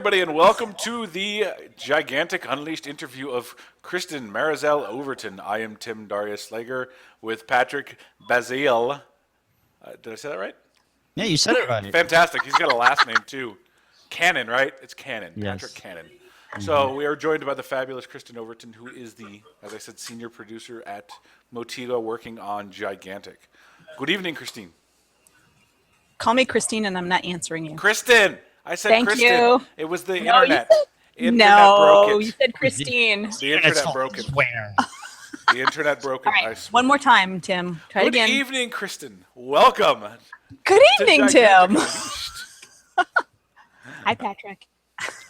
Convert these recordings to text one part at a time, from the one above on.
Everybody, and welcome to the gigantic Unleashed interview of Christin Marizelle Overton. I am Tim Darius Slager with Patrick Bazile. Did I say that right? Yeah, you said it right. Fantastic. He's got a last name too. Cannon, right? It's Cannon. Yes. Patrick Cannon. So we are joined by the fabulous Christin Overton, who is the, as I said, senior producer at Motiga, working on Gigantic. Good evening, Christine. Call me Christine, and I'm not answering you. Christin! I said Thank Christin. you. It was the No, internet. No, broke you it. said Christine. The internet broke it. Swear. The internet broke it. All I right, swear. one more time, Tim. Try it Good again. evening, Christin. Welcome. Good to evening, Gigantic Tim. Unleashed. Hi, Patrick.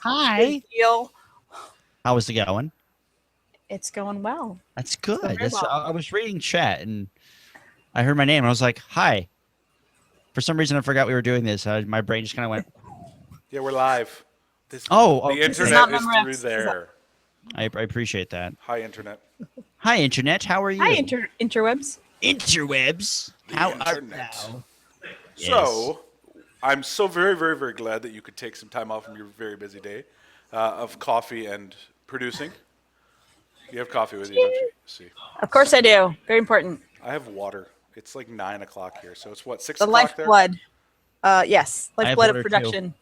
Hi. Feel How was it going? it's going well. That's good. very well. I was reading chat and I heard my name and I was like, hi. For some reason, I forgot we were doing this. My brain just kind of went. Yeah, we're live. Oh, the okay. internet not is Memorex. through there. I appreciate that. Hi, internet. Hi, Internet. How are you? Hi, interwebs. Interwebs. How are Internet. you? So, I'm so very, very, very glad that you could take some time off from your very busy day of coffee and producing. You have coffee with you, don't you? See, Of course I do. Very important. I have water. It's like 9 o'clock here, so it's what, 6 The o'clock there? lifeblood. Yes, I have lifeblood water, of too. production.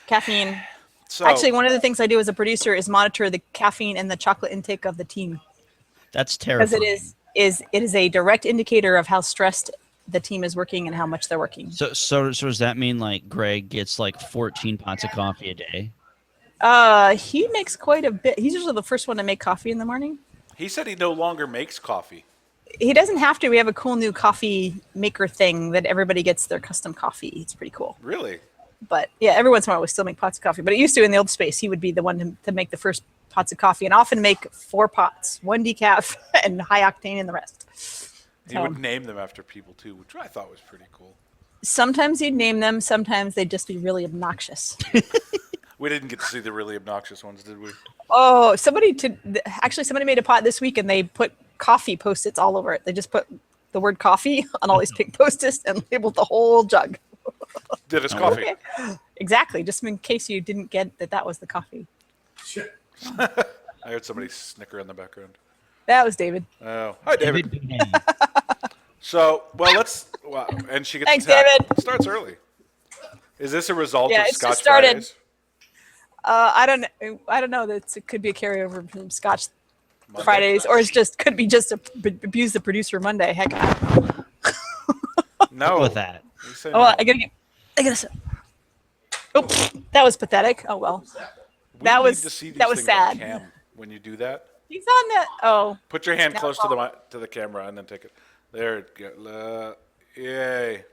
Caffeine. So, Actually, one of the things I do as a producer is monitor the caffeine and the chocolate intake of the team, That's because terrible. it is a direct indicator of how stressed the team is working and how much they're working. So does that mean like Greg gets like 14 pots of coffee a day? He makes quite a bit. He's usually the first one to make coffee in the morning. he said he no longer makes coffee. He doesn't have to. We have a cool new coffee maker thing that everybody gets their custom coffee. It's pretty cool. Really? But yeah, every once in a while we still make pots of coffee. But it used to in the old space, he would be the one to make the first pots of coffee and often make 4 pots, 1 decaf and high octane in the rest. He would name them after people too, which I thought was pretty cool. Sometimes he'd name them. Sometimes they'd just be really obnoxious. We didn't get to see the really obnoxious ones, did we? Oh, somebody made a pot this week and they put coffee Post-its all over it. They just put the word coffee on all these pink Post-its and labeled the whole jug. Did us coffee. Okay. Exactly, just in case you didn't get that was the coffee. I heard somebody snicker in the background. That was David. Oh, hi, David. So, and she gets Thanks, attacked. David. Starts early. Is this a result Yeah, of it's Scotch just started. Fridays? I don't know. It could be a carryover from Scotch Fridays, or could be just abuse the producer Monday. Heck, I don't know. No. with that. You say Oh, no. I gotta. Oh, that was pathetic. Oh well. We that need was- to see these that was things on sad. cam when you do that. He's on that. Oh, Put your hand Now close it's to the camera and then take it. There it goes. Yay.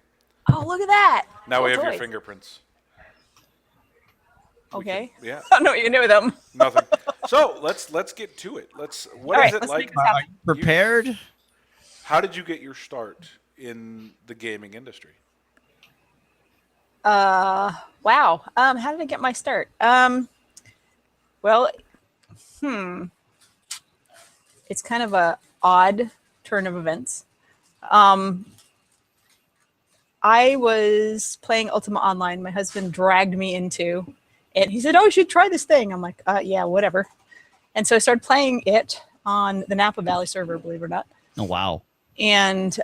oh, look at that. Now Cool we have your toys. fingerprints. Okay. Yeah. I don't know what you can do with them. Nothing. So let's get to it. What is All right, it let's like? make this happen. Prepared? How did you get your start in the gaming industry? Wow. How did I get my start? Well, it's kind of a odd turn of events. I was playing Ultima Online. My husband dragged me into, and he said, "Oh, you should try this thing." I'm like, "Yeah, whatever." And so I started playing it on the Napa Valley server, believe it or not. Oh, wow. And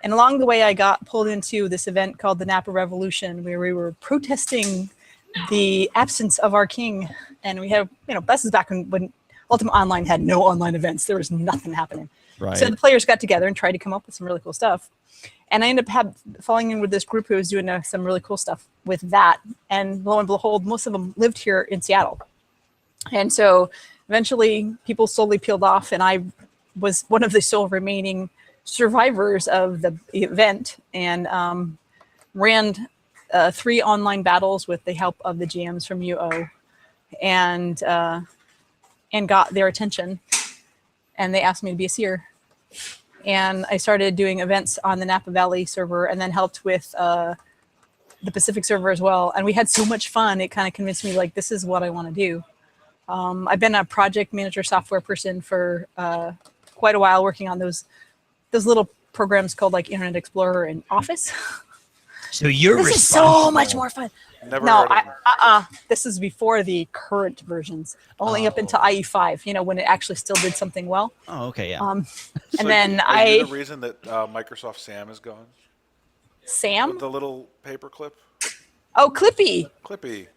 along the way, I got pulled into this event called the Napa Revolution, where we were protesting the absence of our king. And we had, this is back when Ultima Online had no online events. There was nothing happening. Right. So the players got together and tried to come up with some really cool stuff. And I ended up falling in with this group who was doing some really cool stuff with that. And lo and behold, most of them lived here in Seattle. And so eventually people slowly peeled off, and I was one of the sole remaining survivors of the event, and ran 3 online battles with the help of the GMs from UO, and got their attention, and they asked me to be a seer. And I started doing events on the Napa Valley server, and then helped with the Pacific server as well. And we had so much fun, it kind of convinced me, like, this is what I want to do. I've been a project manager software person for quite a while, working on those little programs called like Internet Explorer and Office. So you're This is so much more fun. Never No, heard of them. this is before the current versions, only up into Oh. IE5. You know, when it actually still did something well. Oh, okay, yeah. And So then are you the reason that Microsoft Sam is gone? Sam. The little paperclip? Oh, Clippy. Clippy.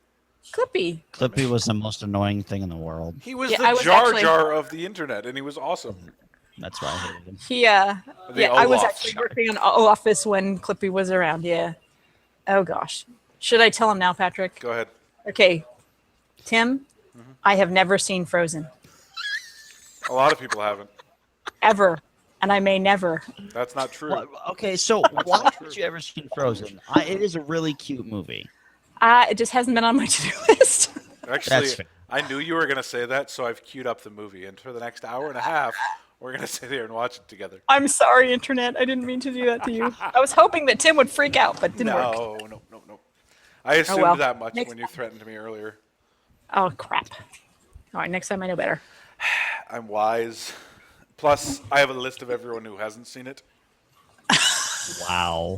Clippy. Clippy was the most annoying thing in the world. He was Yeah, the I was Jar actually- Jar of the internet, and he was awesome. That's why I hated him. He, The yeah, I was Olaf. actually working on Office when Clippy was around. Yeah. Oh gosh. Should I tell him now, Patrick? Go ahead. Okay. Tim, I have never seen Frozen A lot of people haven't. ever, and I may never. That's not true. Well, okay, so why haven't you ever seen Frozen? It is a really cute movie. It just hasn't been on my to-do list. Actually, That's fair. I knew you were going to say that, so I've queued up the movie. And for the next hour and a half, we're going to sit here and watch it together. I'm sorry, Internet. I didn't mean to do that to you. I was hoping that Tim would freak out, but it didn't work. No. I assumed well. that much Next when you threatened me earlier. Oh, crap. All right, next time I know better. I'm wise. Plus, I have a list of everyone who hasn't seen it. Wow.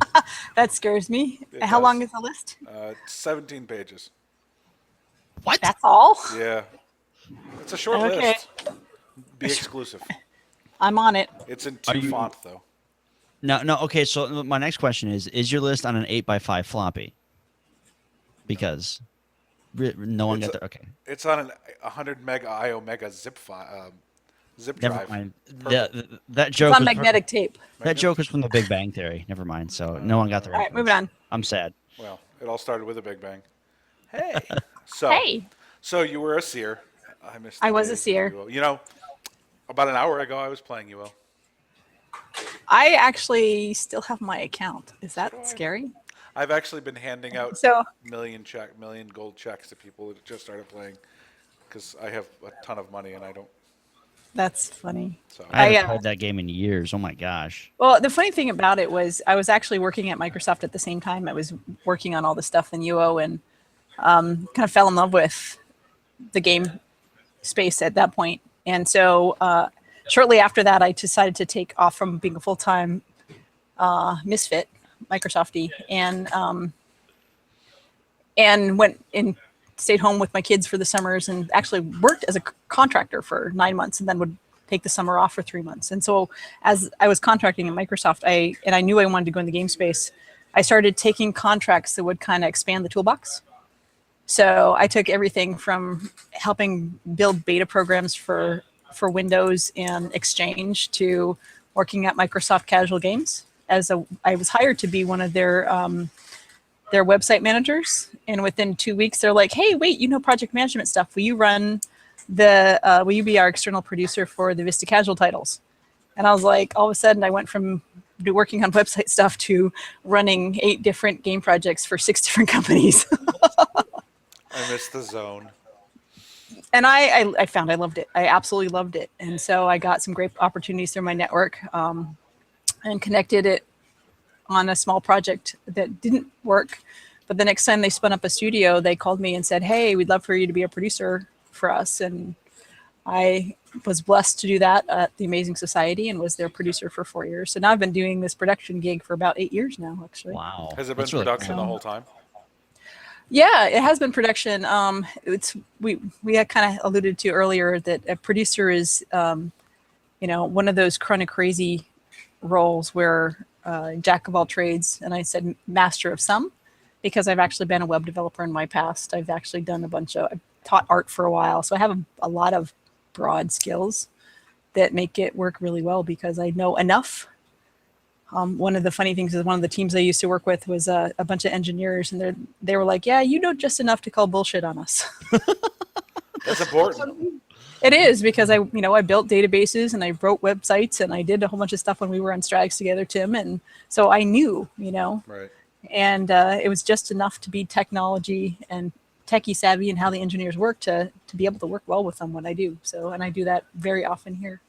That scares me. It How does. long is the list? 17 pages. What? That's all? Yeah. It's a short Okay. list. Be exclusive. I'm on it. It's in Are 2 you- font, though. No. Okay, so my next question is your list on an 8x5 floppy? Because no one It's got there. Okay, It's on an 100 mega iOmega zip never drive. mind. Purple. That joke It's on was magnetic tape. that joke was from The Big Bang Theory. Never mind. So no one got the All right, reference. moving on. I'm sad. Well, it all started with a Big Bang. Hey. So, Hey. So you were a seer. I missed. I the was a days of seer. UO. You know, about an hour ago, I was playing UO. I actually still have my account. Is that scary? I've actually been handing out So, million gold checks to people that just started playing because I have a ton of money and I don't. that's funny. So I haven't I, played that game in years. Oh my gosh. Well, the funny thing about it was I was actually working at Microsoft at the same time. I was working on all the stuff in UO and kind of fell in love with the game space at that point. And so shortly after that, I decided to take off from being a full-time misfit, Microsofty, and went and stayed home with my kids for the summers and actually worked as a contractor for 9 months and then would take the summer off for 3 months. And so as I was contracting at Microsoft, I knew I wanted to go in the game space. I started taking contracts that would kind of expand the toolbox. So I took everything from helping build beta programs for Windows and Exchange to working at Microsoft Casual Games. I was hired to be one of their website managers, and within 2 weeks, they're like, "Hey, wait, you know project management stuff? Will you will you be our external producer for the Vista Casual titles?" And I was like, all of a sudden, I went from working on website stuff to running 8 different game projects for 6 different companies. I missed the zone. And I found I loved it. I absolutely loved it. And so I got some great opportunities through my network and connected it on a small project that didn't work. But the next time they spun up a studio, they called me and said, "Hey, we'd love for you to be a producer for us." And I was blessed to do that at the Amazing Society and was their producer for 4 years. So now I've been doing this production gig for about 8 years now, actually. Wow. Has it been That's really production cool. the whole time? Yeah, it has been production. We had kind of alluded to earlier that a producer is, one of those kind of crazy roles where jack of all trades, and I said master of some, because I've actually been a web developer in my past. I've actually done I've taught art for a while, so I have a lot of broad skills that make it work really well because I know enough. One of the funny things is one of the teams I used to work with was a bunch of engineers, and they were like, "Yeah, you know just enough to call bullshit on us." That's important. It is, because I built databases and I wrote websites and I did a whole bunch of stuff when we were on Strags together, Tim, and so I knew, Right. and it was just enough to be technology and techie savvy and how the engineers work to be able to work well with them when I do. So, and I do that very often here.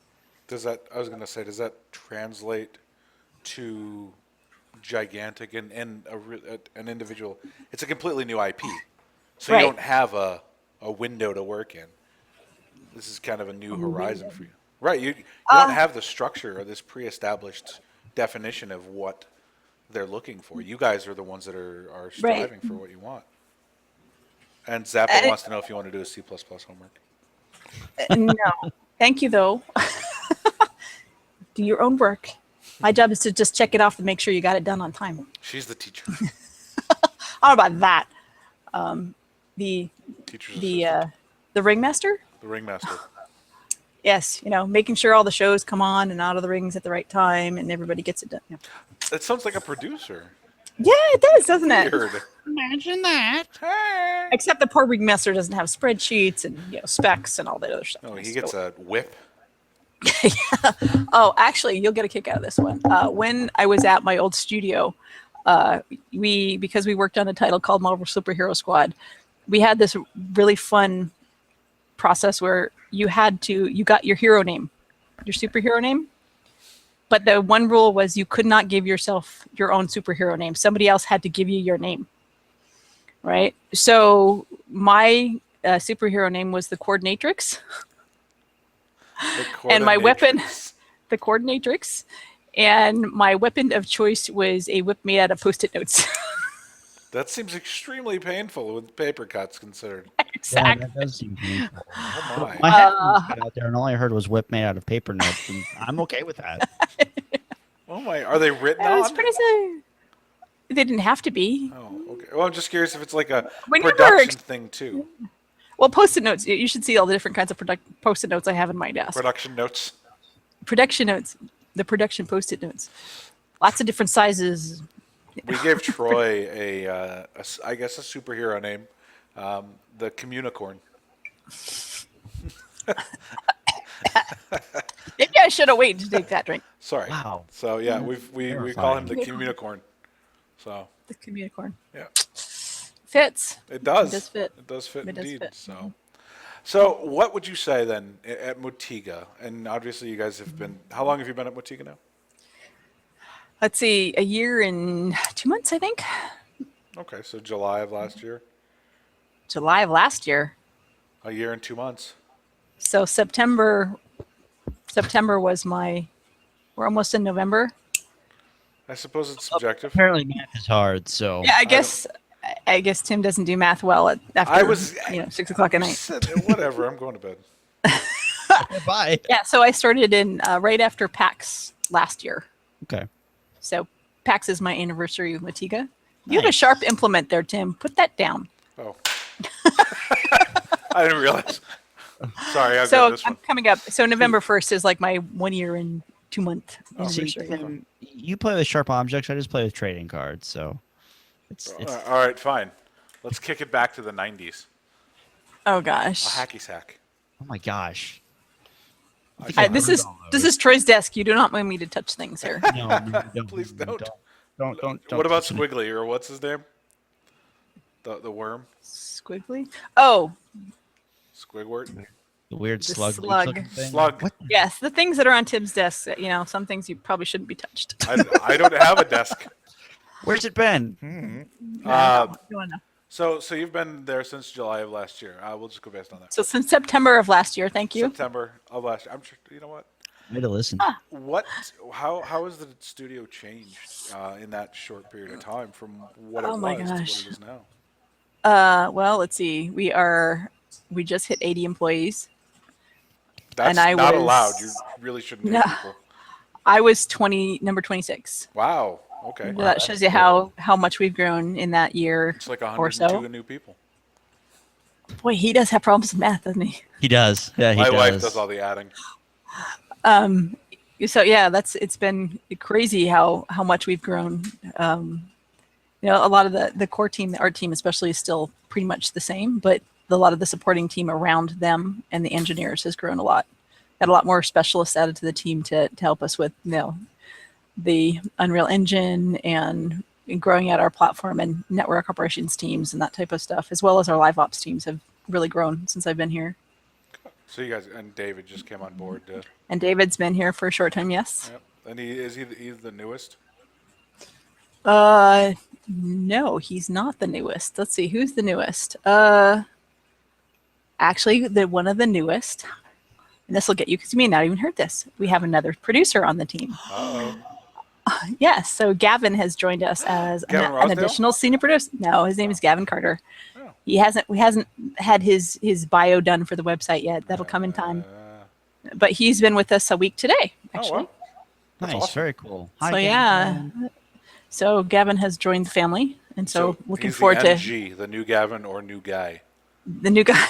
Does that translate to gigantic and an individual? It's a completely new IP, so Right. you don't have a window to work in. This is kind of a new horizon for you, right? You don't have the structure or this pre-established definition of what they're looking for. You guys are the ones that are striving for what you want. And Zappa wants to know if you want to do a C++ homework. No, thank you though. Do your own work. My job is to just check it off and make sure you got it done on time. She's the teacher. How about that? The Teacher's the assistant. the ringmaster. The ringmaster. Yes, making sure all the shows come on and out of the rings at the right time, and everybody gets it done. Yeah, That sounds like a producer. it does, doesn't it? Weird. Imagine that. Hey. Except the poor ringmaster doesn't have spreadsheets and specs and all that other stuff. No, he gets a whip. Oh, actually, you'll get a kick out of this one. When I was at my old studio, because we worked on a title called Marvel Superhero Squad, we had this really fun process where you got your hero name, your superhero name, but the one rule was you could not give yourself your own superhero name. Somebody else had to give you your name, right? So my superhero name was the Coordinatrix. And my weapon, the Coordinatrix, and my weapon of choice was a whip made out of Post-it notes. That seems extremely painful with paper cuts considered. Exactly. Yeah, that does seem painful. Oh my. My headphones cut out there, and all I heard was whip made out of paper notes, and I'm okay with that. Oh my. Are they written It was on? pretty sad. They didn't have to be. Oh, okay. Well, I'm just curious if it's like a When you were production thing too. Well, Post-it notes. You should see all the different kinds of Post-it notes I have in my desk. Production notes. Production notes. The production Post-it notes. Lots of different sizes. We gave Troy I guess a superhero name, the Communicorn. Maybe I should have waited to take that drink. Sorry. Wow. So yeah, we call him the Communicorn. So The Communicorn. yeah, Fits. it does. It does fit. It does fit It does indeed. fit. So what would you say then at Motiga? And obviously you guys have been. How long have you been at Motiga now? Let's see, a year and 2 months, I think. Okay, so July of last year. July of last year. A year and 2 months. So September was we're almost in November. I suppose it's subjective. Apparently, math is hard, so Yeah, I guess Tim doesn't do math well after I was 6 o'clock at night. Whatever. I'm going to bed. bye. Yeah, so I started in right after Pax last year. Okay. So Pax is my anniversary with Motiga. You have a Nice. sharp implement there, Tim. Put that down. Oh. I didn't realize. Sorry, I've got So this I'm one. coming up. So November 1st is like my 1 year and 2 month See, anniversary. Tim, you play with sharp objects. I just play with trading cards, so it's All right, fine. Let's kick it back to the 90s. Oh A gosh. hacky sack. oh my gosh. This is Troy's desk. You do not want me to touch things here. No, don't, Please don't. Don't. What about touch it. Squiggly, or what's his name? The worm? Squiggly. Oh, Squigwort? The weird The slug. slug. looking thing? Slug. What? yes, the things that are on Tim's desk. Some things you probably shouldn't be touched. I don't have a desk. Where's it been? You wanna know. So you've been there since July of last year. We'll just go based on that. So since September of last year, thank you. September of last year. I'm sure. You know what? Way to listen. How has the studio changed in that short period of time from what it Oh was my to gosh. what it is now? Well, let's see. We just hit 80 employees. That's And I not was- allowed. You really shouldn't No. hit people. I was number 26. Wow. Okay. That shows you how much we've grown in that year It's like or 102 so. new people. Boy, he does have problems with math, doesn't he? He does. Yeah, he My does. wife does all the adding. So yeah, it's been crazy how much we've grown. A lot of the core team, the art team especially, is still pretty much the same, but a lot of the supporting team around them and the engineers has grown a lot. Got a lot more specialists added to the team to help us with the Unreal Engine and growing out our platform and network operations teams and that type of stuff, as well as our live ops teams have really grown since I've been here. So you guys and David just came on board. And David's been here for a short time, yes. Yep. And he's the newest. No, he's not the newest. Let's see, who's the newest? Actually, one of the newest. And this will get you because you may not even heard this. We have another producer on the team. Uh-oh. Yes, so Gavin has joined us as Gavin an Rosedale? additional senior producer. No, his name is Gavin Carter. Oh. he hasn't. We hasn't had his bio done for the website yet. That'll come in time. But he's been with us a week today, actually. Oh, wow. That's Nice, awesome. very cool. So Hi, yeah. Gavin. So Gavin has joined the family, and so looking he's forward the to NG, the new Gavin or new guy. the new guy.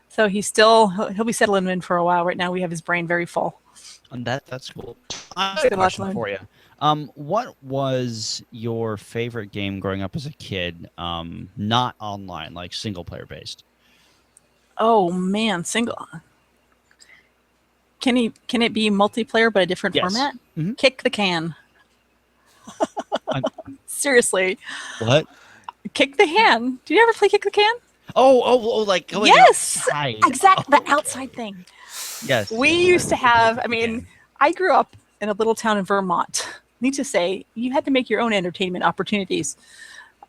So he'll be settling in for a while. Right now, we have his brain very full. And that's cool. I Good have a luck, question Lauren. for you. What was your favorite game growing up as a kid? Not online, like single player based. Oh man, single. Can it be multiplayer but a different Yes. format? Mhm. Kick the can. I'm- Seriously, What? kick the can. Do you ever play kick the can? Oh, like going Yes, outside. exactly. Okay. The outside thing. Yes. We used to have. I mean, can. I grew up in a little town in Vermont. Need to say, you had to make your own entertainment opportunities.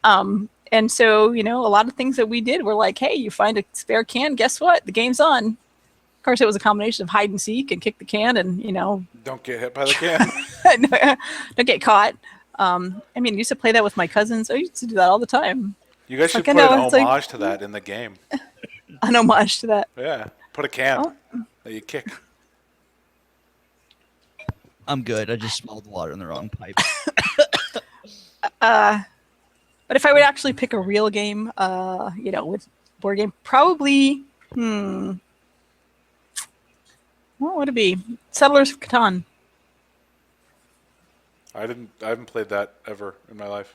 And so, a lot of things that we did were like, hey, you find a spare can, guess what? The game's on. Of course, it was a combination of hide and seek and kick the can and, Don't get hit by the can. don't get caught. I mean, I used to play that with my cousins. I used to do that all the time. You guys should Like, I put an know, it's like- homage to that in the game. An homage to that. Yeah, put a can Oh. that you kick. I'm good. I just smelled water in the wrong pipe. But if I would actually pick a real game, with board game, probably, what would it be? Settlers of Catan. I haven't played that ever in my life.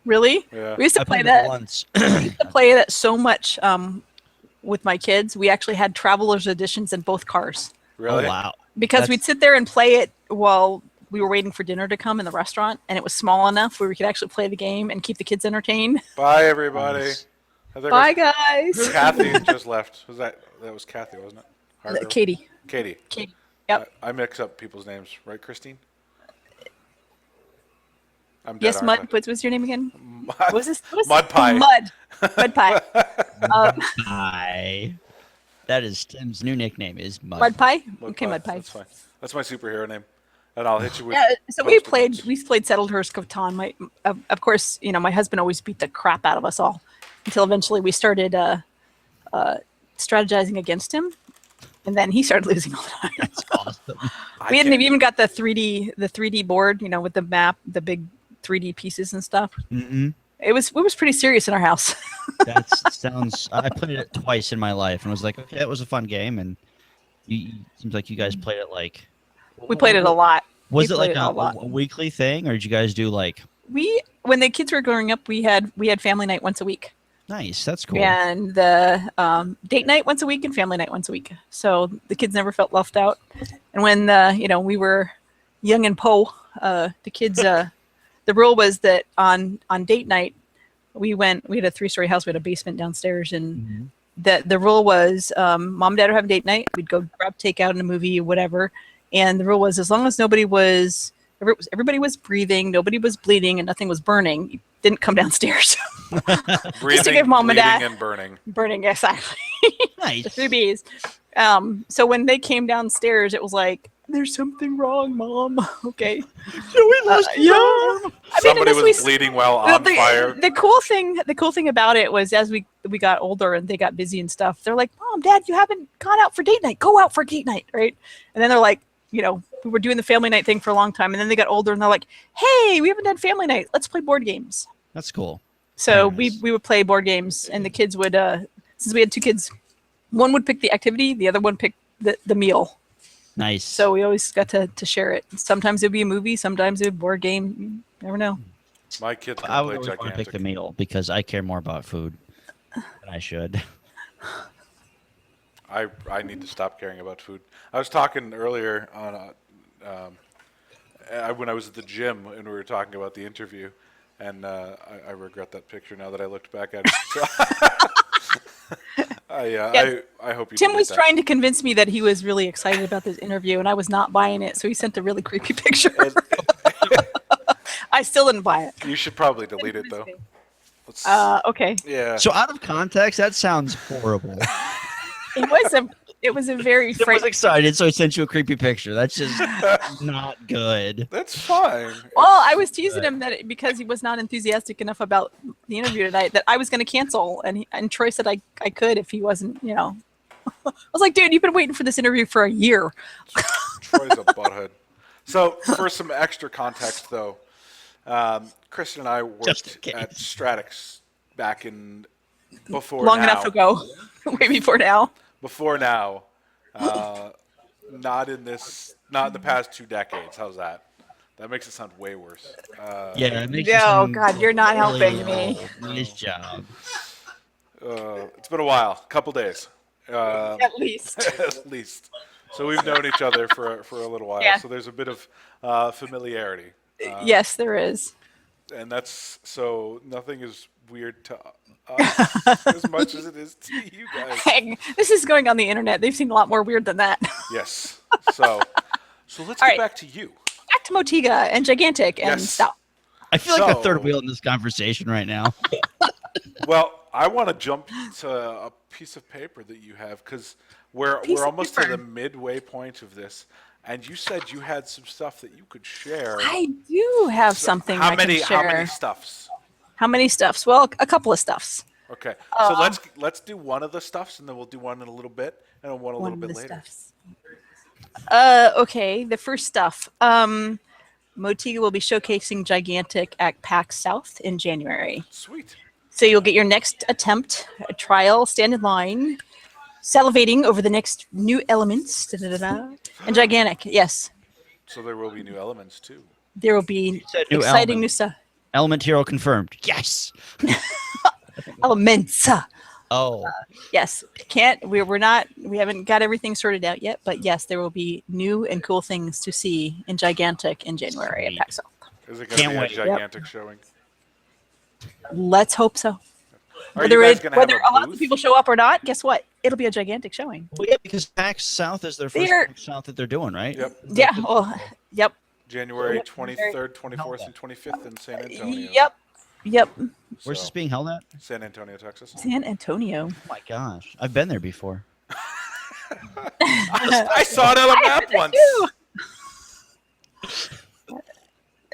Really? Yeah. We used to I play played it that. once. To play that so much with my kids. We actually had Travelers editions in both cars Really? Oh wow. because That's- we'd sit there and play it while we were waiting for dinner to come in the restaurant, and it was small enough where we could actually play the game and keep the kids entertained. Bye, everybody. Nice. I think Bye, it guys. was Kathy just left. That was Kathy, wasn't it? Our girl? Katie. Katie. Katie. Yep. I mix up people's names, right, Christine? I'm dead, Yes, aren't Mud. I? What's your name again? What was this? Mud Pie. Mud Pie. Hi. That is Tim's new nickname is Mud. Mud Pie. Mud Okay, Mud Pie. That's fine. That's my superhero name. And I'll hit you with. Yeah, so we post-it notes. played Settlers of Catan. Of course, my husband always beat the crap out of us all until eventually we started strategizing against him, and then he started losing all the time. That's awesome. I We hadn't can't- even got the 3D board, with the map, the big 3D pieces and stuff. Mm-mm. It was pretty serious in our house. That sounds. I played it twice in my life and was like, okay, that was a fun game. And seems like you guys played it like. We played it a lot. Was We it like played a lot. a weekly thing, or did you guys do like? When the kids were growing up, we had family night once a week. Nice, that's cool. And the date night once a week and family night once a week. So the kids never felt left out. And when we were young and the kids the rule was that on date night we had a 3-story house, we had a basement downstairs, and the rule was mom and dad would have date night, we'd go grab takeout in a movie, whatever. And the rule was as long as everybody was breathing, nobody was bleeding, and nothing was burning, you didn't come downstairs. breathing, give mom and bleeding, dad- and burning. Burning, exactly. Nice. The 3 Bs. So when they came downstairs, it was like, there's something wrong, Mom. Okay. Joey lost his Yeah. arm. Somebody unless was bleeding while on fire. The cool thing about it was as we got older and they got busy and stuff, they're like, Mom, Dad, you haven't gone out for date night. Go out for date night, right? And then they're like, we were doing the family night thing for a long time, and then they got older and they're like, hey, we haven't done family night. Let's play board games. That's cool. So Nice. we would play board games, and the kids would, since we had 2 kids, one would pick the activity, the other one picked the meal. Nice. So we always got to share it. Sometimes it'd be a movie, sometimes it'd be a board game. You never know. My kids I can would play always want to pick gigantic. the meal because I care more about food than I should. I need to stop caring about food. I was talking earlier on when I was at the gym and we were talking about the interview, and I regret that picture now that I looked back at it. So Yes. I hope you. Tim delete was that. trying to convince me that he was really excited about this interview, and I was not buying it. So he sent a really creepy picture. I still didn't buy it. You should probably delete it though. Let's, Okay. yeah. So out of context, that sounds horrible. It was It was a very Tim was frightening. excited, so he sent you a creepy picture. That's just not good. That's fine. Well, I was teasing him that because he was not enthusiastic enough about the interview tonight that I was going to cancel, and Troy said I could if he wasn't, you know. I was like, dude, you've been waiting for this interview for a year. Troy's a butthead. So, for some extra context, though, Christin and I Just worked in at case. Stratix back in before Long now. enough ago, way before now. Before now, not in the past 2 decades. How's that? That makes it sound way worse. Yeah, it makes No, you sound God, you're not helping really me. old. Nice job. It's been a while, couple days, At least. at least. So we've known each other for a little while. Yeah. So there's a bit of familiarity, Yes, there is. and that's so nothing is weird to us as much as it is to you guys. Dang, this is going on the internet. They've seen a lot more weird than that. Yes. So let's All get right. back to you. Back to Motiga and Gigantic and Yes. stuff. I feel like a So- third wheel in this conversation right now. Well, I want to jump to a piece of paper that you have because we're Piece of almost to paper. the midway point of this, and you said you had some stuff that you could share. I do have something How I many? can share. How many stuffs? How many stuffs? Well, a couple of stuffs. Okay, so let's do one of the stuffs, and then we'll do one in a little bit, and then one a little One bit of the later. stuffs. Okay, the first stuff. Motiga will be showcasing Gigantic at PAX South in January. Sweet. So you'll get your next attempt, a trial, stand in line, salivating over the next new elements. Da-da-da-da. And Gigantic, yes. So there will be new elements too. There will be said new exciting element. new stuff. Element hero confirmed. Yes. Elements. Oh, Yes. We haven't got everything sorted out yet, but yes, there will be new and cool things to see in Gigantic in January at Sweet. PAX South. Is it going to Can't be a wait. gigantic showing? Let's hope so. Are you guys going to have Whether a lot of the booth? people show up or not, guess what? It'll be a gigantic showing. well, yeah, because PAX South is their first They're- PAX South that they're doing, right? Yep. Yeah. Well, yep. January Yep. 23rd, 24th, and 25th in San Antonio. Yep. Where's So, this being held at? San Antonio, Texas. San Antonio. Oh my gosh, I've been there before. I saw it on a map once.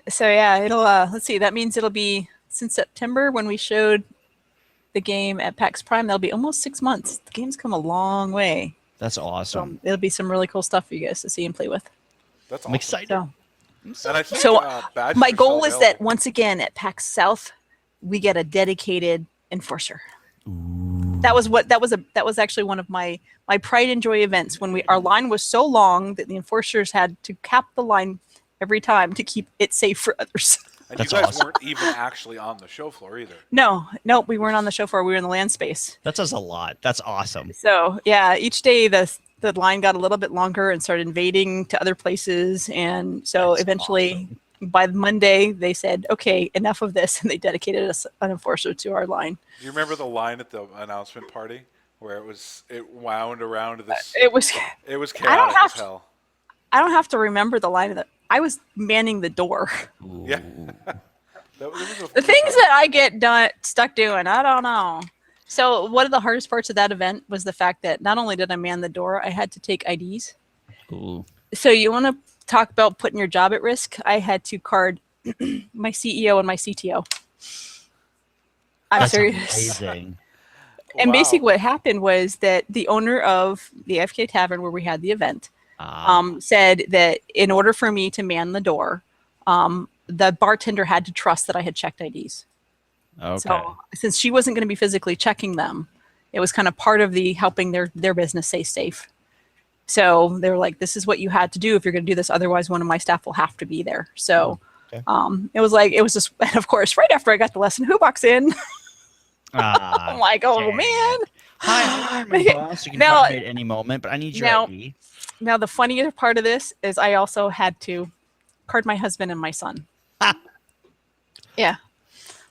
So yeah, it'll let's see, that means it'll be since September when we showed the game at PAX Prime, that'll be almost 6 months. The game's come a long way. That's So awesome. it'll be some really cool stuff for you guys to see and play with. That's awesome. I'm excited. So And I think, So, badges my are goal still is that available. once again at PAX South, we get a dedicated enforcer. That was actually one of my pride and joy events when our line was so long that the enforcers had to cap the line every time to keep it safe for others. And That's you guys awesome. weren't even actually on the show floor either. No, we weren't on the show floor. We were in the land space. That says a lot. That's awesome. So yeah, each day the line got a little bit longer and started invading to other places, and so That's eventually by Monday they said, "Okay, enough of this," and they dedicated us an enforcer to our line. Do you remember the line at the announcement party where it wound around this? It was. It was I don't chaotic have as to- hell. I don't have to remember the line of the. I was manning the door. Yeah. That was The things that I get stuck doing, I don't know. So one of the hardest parts of that event was the fact that not only did I man the door, I had to take IDs. Ooh. So you want to talk about putting your job at risk? I had to card my CEO and my CTO. I'm That's serious. amazing. And Wow. basically what happened was that the owner of the FK Tavern where we had the event said that in order for me to man the door, the bartender had to trust that I had checked IDs. Okay. So since she wasn't going to be physically checking them, it was kind of part of the helping their business stay safe. So they were like, this is what you had to do if you're going to do this. Otherwise, one of my staff will have to be there. So Okay. it was just, and of course, right after I got the lesson, who walks in? I'm like, oh, dang. man. Hi, I'm my boss. You can Now- fire me at any moment, but I need your now- ID. Now, the funnier part of this is I also had to card my husband and my son. Yeah.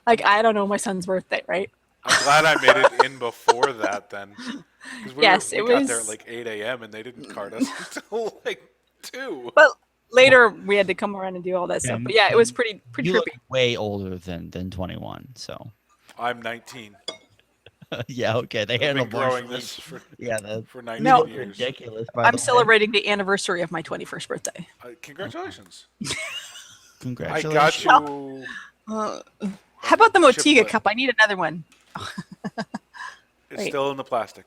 Like, I don't know my son's birthday, right? I'm glad I made it in before that then. 'Cause Yes, we it got there at was- like 8 a.m. and they didn't card us until like 2. But later we had to come around and do all that stuff. But yeah, it was pretty You look trippy. way older than 21, so I'm 19. Yeah, okay. They I've handle been more growing sleep. this Yeah, that's for 19 No. years. ridiculous. By I'm the way. celebrating the anniversary of my 21st birthday. Congratulations. I Congratulations. got you. How about the Motiga Chiplet. cup? I need another one. It's Wait. still in the plastic.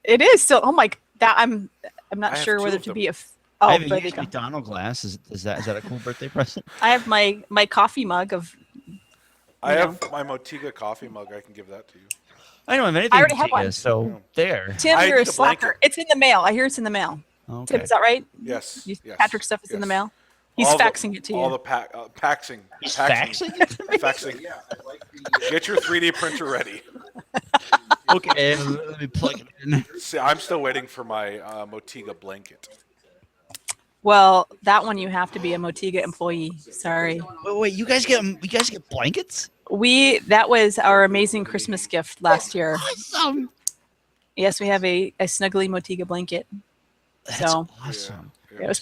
It is still. Oh my! That I'm not I have sure two whether of to them. be a. I Oh, have a there they huge go. McDonald glass. Is that a cool birthday present? I have my coffee mug of. I You have know. my Motiga coffee mug. I can give that to you. I don't have anything. I already have Motiga, one. So there. Tim, I you're a need a blanket. slacker. It's in the mail. I hear it's in the mail. Okay. Tim, is that right? Yes. Yes. Patrick's stuff is in the yes. mail. He's All faxing it to All you. the paxing. He's Paxing. faxing it to me? Faxing. Get your 3D printer ready. Okay, let me plug it in. See, I'm still waiting for my Motiga blanket. Well, that one you have to be a Motiga employee. Sorry. Wait, you guys get blankets? That was our amazing Christmas gift last year. Awesome. Yes, we have a snuggly Motiga blanket. That's So- awesome. It was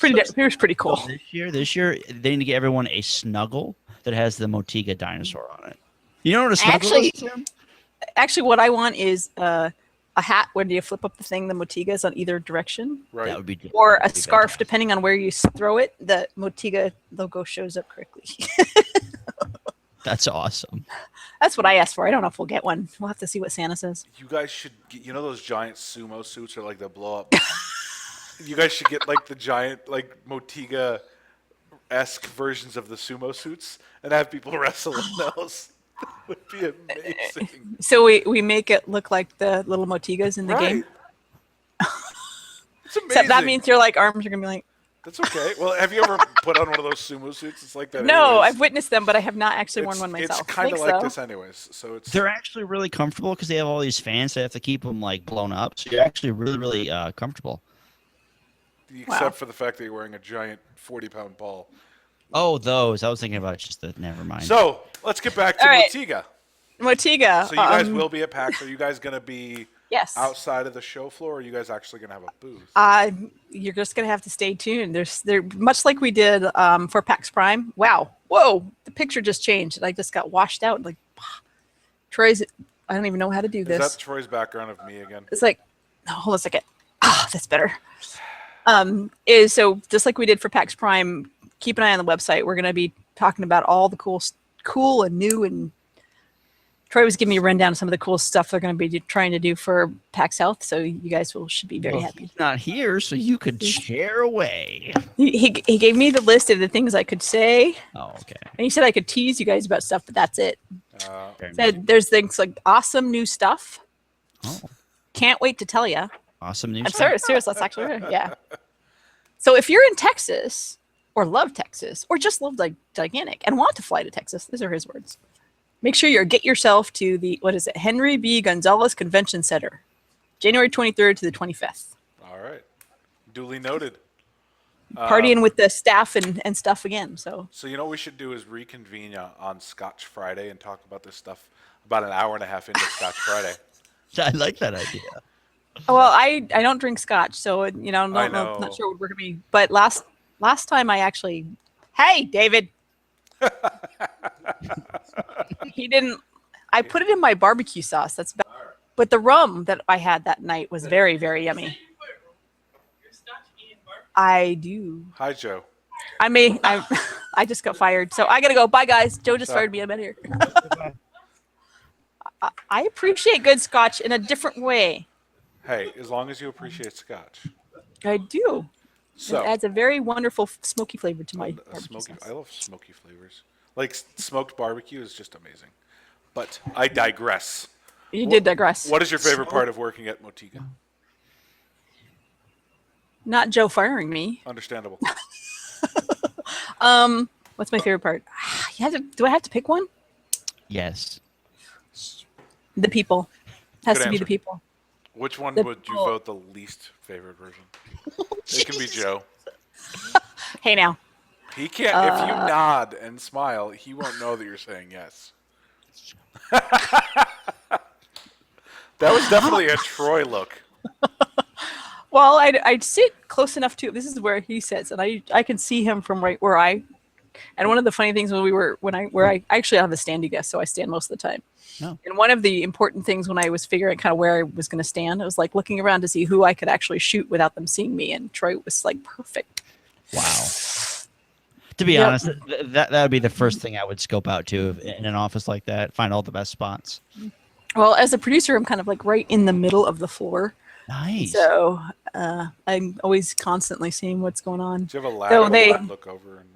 pretty cool. This year, they need to get everyone a snuggle that has the Motiga dinosaur on it. You know what a snuggle is? Tim? Actually, what I want is a hat where you flip up the thing, the Motiga is on either direction, Right. That would be or that a would be scarf, fantastic. depending on where you throw it. The Motiga logo shows up correctly. That's awesome. That's what I asked for. I don't know if we'll get one. We'll have to see what Santa says. You guys should get, you know those giant sumo suits are like the blow up. You guys should get like the giant like Motiga-esque versions of the sumo suits and have people wrestle in those. That would be amazing. So we make it look like the little Motigas in the game. It's amazing. Except that means your like arms are gonna be like. That's okay. Well, have you ever put on one of those sumo suits? It's like that. No, anyways. I've witnessed them, but I have not actually worn one myself. It's kind of Thanks, like though. this, anyways. So it's They're actually really comfortable because they have all these fans. They have to keep them like blown up, so you're actually really comfortable. except for the fact that you're wearing a giant 40-pound ball. Oh, those. I was thinking about just the. Never mind. So let's get back to All right. Motiga. Motiga. So you guys will be at PAX. Are you guys going to be Yes. outside of the show floor, or are you guys actually going to have a booth? You're just gonna have to stay tuned. They're much like we did for Pax Prime. Wow, whoa! The picture just changed, and I just got washed out. Like Troy's. I don't even know how to do Is this. that Troy's background of me again? It's like, no, hold on a second. That's better. Is so just like we did for Pax Prime. Keep an eye on the website. We're gonna be talking about all the cool and new, and Troy was giving me a rundown of some of the cool stuff they're going to be trying to do for PAX Health. So you guys should be very happy. He's not here, so you could share away. He gave me the list of the things I could say, Oh, okay. and he said I could tease you guys about stuff, but that's it. Fair enough. Said there's things like awesome new stuff. Oh, Can't wait to tell you. awesome news. I'm serious. That's actually right. Yeah. So if you're in Texas or love Texas or just love like gigantic and want to fly to Texas, these are his words. Make sure you get yourself to the Henry B. Gonzalez Convention Center, January 23rd to the 25th. All right. Duly noted. Partying with the staff and stuff again. So So you know what we should do is reconvene on Scotch Friday and talk about this stuff about an hour and a half into Scotch Friday. I like that idea. well, I don't drink scotch, so I know. not sure what we're gonna be. But last time I actually, hey David, he didn't. I put it in my barbecue sauce. That's bad. But the rum that I had that night was very very yummy. I do. Hi, Joe. I just got fired, so I gotta go. Bye guys. Joe just fired me. I'm out of here. I appreciate good scotch in a different way. Hey, as long as you appreciate Scotch. I do. So It adds a very wonderful smoky flavor to my a barbecue smoky. sauce. I love smoky flavors. Like smoked barbecue is just amazing. But I digress. You did digress. What is your favorite part of working at Motiga? Not Joe firing me. Understandable. What's my favorite part? Do I have to pick one? Yes. The people. Has Good to be answer. the people. Which one The would you people. vote the least favorite version? It can be Joe. Hey now. He can't. If you nod and smile, he won't know that you're saying yes. That was definitely a Troy look. Well, I'd sit close enough to. This is where he sits, and I can see him from right where I. And one of the funny things when I actually have a standing desk, so I stand most of the time. Oh. And one of the important things when I was figuring kind of where I was going to stand, I was like looking around to see who I could actually shoot without them seeing me. And Troy was like perfect. Wow. To be honest, that would be the first thing I would scope out too in an office like that. Find all the best spots. Well, as a producer, I'm kind of like right in the middle of the floor. Nice. So I'm always constantly seeing what's going on. Do you have a ladder to look over? And...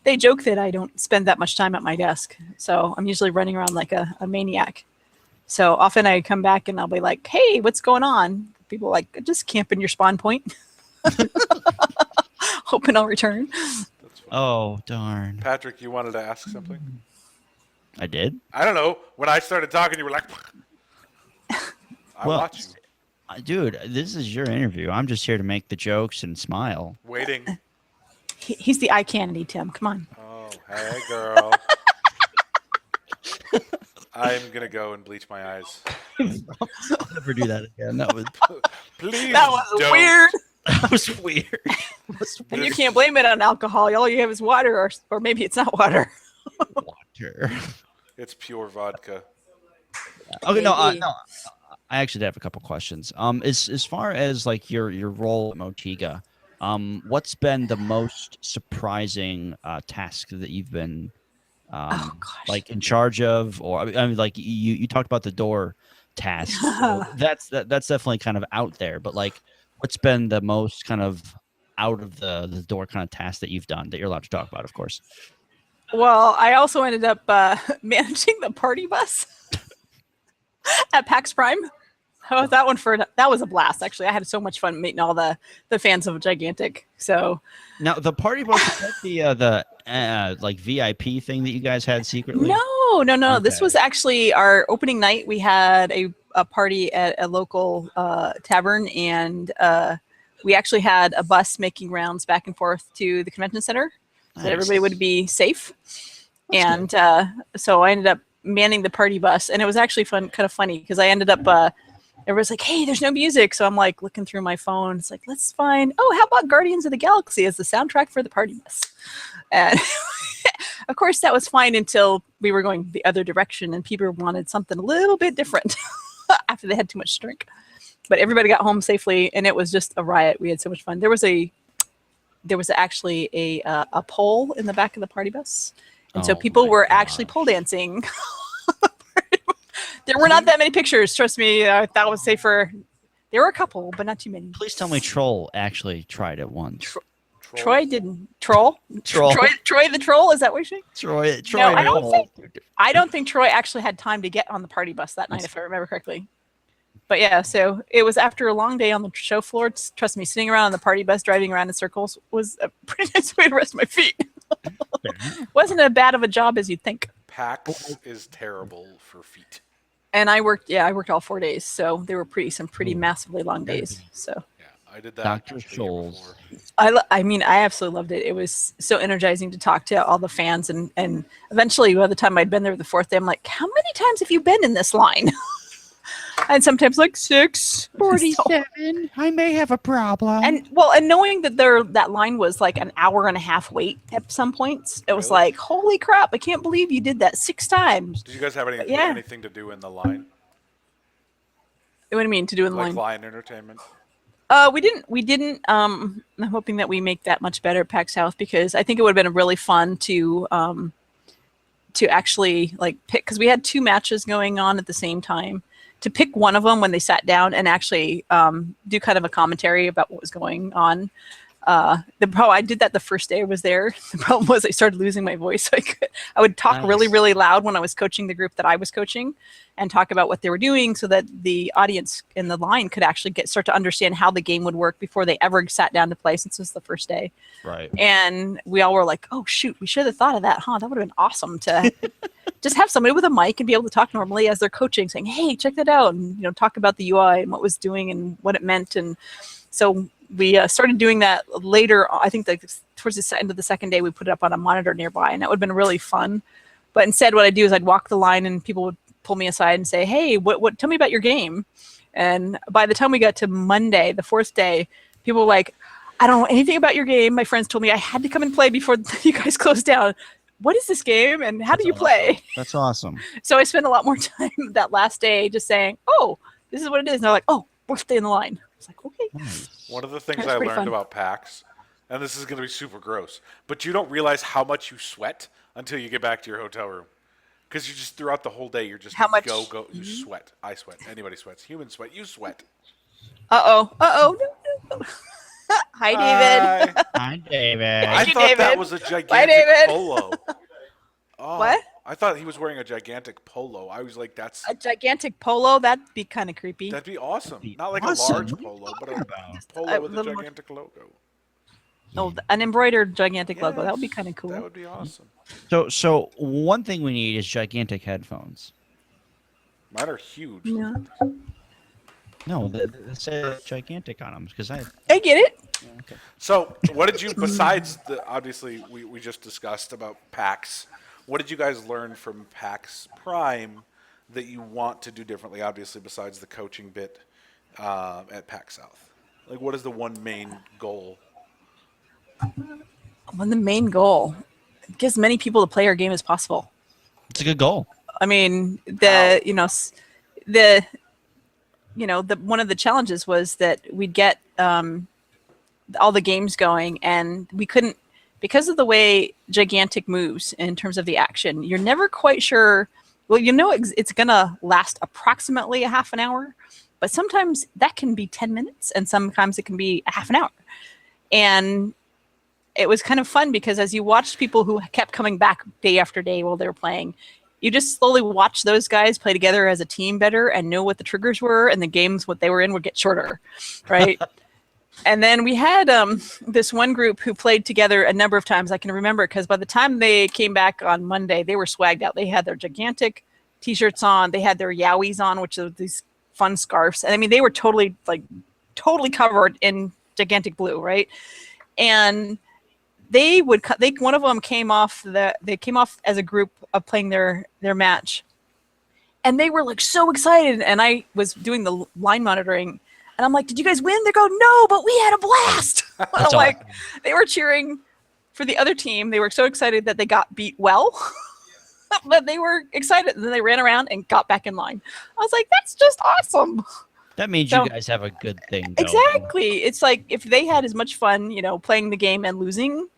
They joke that I don't spend that much time at my desk. So I'm usually running around like a maniac. So often I come back and I'll be like, hey, what's going on? People are like, just camp in your spawn point. Hoping I'll return. Oh, darn. Patrick, you wanted to ask something? I did? I don't know. When I started talking, you were like, I watch you. Dude, this is your interview. I'm just here to make the jokes and smile. Waiting. He's the eye candy, Tim. Come on. Oh, hey, girl. I'm going to go and bleach my eyes. I'll never do that again. That was Please That was don't. weird. that was weird. And you can't blame it on alcohol. All you have is water, or maybe it's not water. Water. It's pure vodka. Okay, no. Maybe. I actually have a couple questions. As far as like your role at Motiga, what's been the most surprising task that you've been like in charge of, or I mean, like you talked about the door task. So that's definitely kind of out there. But like, what's been the most kind of out of the door kind of task that you've done that you're allowed to talk about, of course? Well, I also ended up managing the party bus at Pax Prime. How was that one that was a blast, actually. I had so much fun meeting all the fans of Gigantic. So Now the party bus, is that the like VIP thing that you guys had secretly? no. Okay. This was actually our opening night. We had a party at a local tavern, and we actually had a bus making rounds back and forth to the convention center. That everybody would be safe. And so I ended up manning the party bus, and it was actually kind of funny because I ended up everybody's like, hey, there's no music. So I'm like looking through my phone. It's like, let's find, how about Guardians of the Galaxy as the soundtrack for the party bus? And of course that was fine until we were going the other direction and people wanted something a little bit different after they had too much to drink. But everybody got home safely, and it was just a riot. We had so much fun. There was actually a pole in the back of the party bus. And so people were actually pole dancing. There were not that many pictures. Trust me, that was safer. There were a couple, but not too many. Please tell me Troll actually tried it once. Troy didn't. Troll? Troll. Troy the troll? Is that what you're saying? Troy. No, I don't think Troy actually had time to get on the party bus that night, if I remember correctly. But yeah, so it was after a long day on the show floor. Trust me, sitting around on the party bus, driving around in circles was a pretty nice way to rest my feet. Wasn't as bad of a job as you'd think. Pax is terrible for feet. And I worked all 4 days, so they were some pretty massively long days. So Yeah, I did that. Dr. the year Scholes. before. I mean, I absolutely loved it. It was so energizing to talk to all the fans, and eventually, by the time I'd been there the fourth day, I'm like, how many times have you been in this line? And sometimes like 6. 47. I may have a problem. And knowing that that line was like an hour and a half wait at some points, it was Really? like, holy crap! I can't believe you did that 6 times. Did you guys have Yeah. anything to do in the line? What do you mean to do in the Like line? line entertainment? We didn't. I'm hoping that we make that much better at PAX South, because I think it would have been really fun to actually like pick, because we had 2 matches going on at the same time. To pick one of them when they sat down and actually do kind of a commentary about what was going on. I did that the first day I was there. The problem was I started losing my voice. So I would talk really, really loud when I was coaching the group that I was coaching, and talk about what they were doing so that the audience in the line could actually start to understand how the game would work before they ever sat down to play, since it was the first day. Right. And we all were like, oh, shoot, we should have thought of that, huh? That would have been awesome to just have somebody with a mic and be able to talk normally as they're coaching, saying, hey, check that out, and talk about the UI and what it was doing and what it meant. And so we started doing that later. I think towards the end of the second day, we put it up on a monitor nearby, and that would have been really fun. But instead, what I'd do is I'd walk the line, and people would pull me aside and say, hey, what? Tell me about your game. And by the time we got to Monday, the 4th day, people were like, I don't know anything about your game. My friends told me I had to come and play before you guys closed down. What is this game and how do you play? That's awesome. So I spent a lot more time that last day just saying, oh, this is what it is. And they're like, oh, we'll stay in the line. I was like, okay. Nice. One of the things That's I pretty learned fun. about PAX, and this is going to be super gross, but you don't realize how much you sweat until you get back to your hotel room. Because you just, throughout the whole day, you're just How much- go. You sweat. I sweat. Anybody sweats. Humans sweat. You sweat. Uh-oh. Uh-oh. No. Hi, David. Hi, David. I you, thought that David. was a gigantic David. polo. Oh, What? I thought he was wearing a gigantic polo. I was like, A gigantic polo? That'd be kind of creepy. that'd be awesome. be Not like awesome. a large What are you polo, but talking a about? polo A with a little more- gigantic logo. Oh, an embroidered gigantic logo. That would be Yes, kind of cool. That would be awesome. So one thing we need is gigantic headphones. Mine are huge. Yeah. No, they say gigantic on them because I. I get it. Okay. So, what did you, besides the, obviously, we just discussed about PAX, what did you guys learn from PAX Prime that you want to do differently, obviously, besides the coaching bit at PAX South? Like, what is the one main goal? Well, the main goal, get as many people to play our game as possible. It's a good goal. I mean, one of the challenges was that we'd get all the games going, and we couldn't, because of the way Gigantic moves in terms of the action. You're never quite sure. Well, it's gonna last approximately a half an hour, but sometimes that can be 10 minutes, and sometimes it can be a half an hour. And it was kind of fun because as you watched people who kept coming back day after day while they were playing, you just slowly watch those guys play together as a team better and know what the triggers were, and the games what they were in would get shorter, right? And then we had this one group who played together a number of times. I can remember because by the time they came back on Monday, they were swagged out. They had their Gigantic t-shirts on. They had their Yowies on, which are these fun scarves. And I mean, they were totally covered in Gigantic blue, right? And one of them came off as a group of playing their match, and they were like so excited, and I was doing the line monitoring, and I'm like, did you guys win? They go, no, but we had a blast. I'm like, they were cheering for the other team. They were so excited that they got beat well, but they were excited, and then they ran around and got back in line. I was like, that's just awesome. That means So- you guys have a good thing going. Exactly. It's like if they had as much fun, playing the game and losing,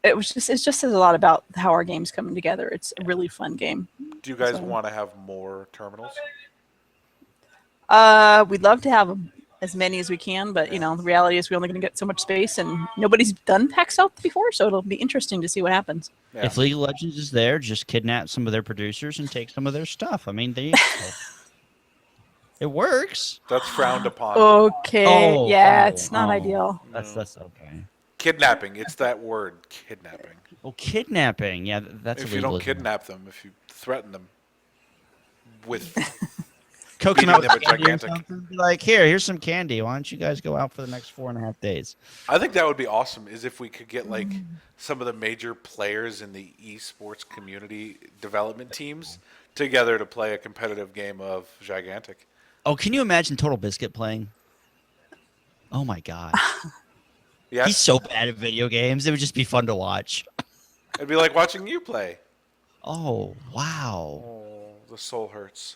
it just says a lot about how our game's coming together. It's a really fun game. Do you guys So- want to have more terminals? We'd love to have as many as we can, but the reality is we're only going to get so much space, and nobody's done PAX South before, so it'll be interesting to see what happens. Yeah. If League of Legends is there, just kidnap some of their producers and take some of their stuff. I mean, it works. That's frowned upon. Okay. Oh, it's not ideal. That's okay. Kidnapping. It's that word, kidnapping. Oh, kidnapping. Yeah, that's If you illegal. don't kidnap them, if you threaten them with Coax them beating out them with at candy or gigantic. something. Be like, here's some candy. Why don't you guys go out for the next 4.5 days? I think that would be awesome is if we could get like some of the major players in the esports community development teams together to play a competitive game of Gigantic. Oh, can you imagine Total Biscuit playing? Oh my god. Yes, He's so bad at video games. It would just be fun to watch. it'd be like watching you play. Oh, wow. Oh, the soul hurts.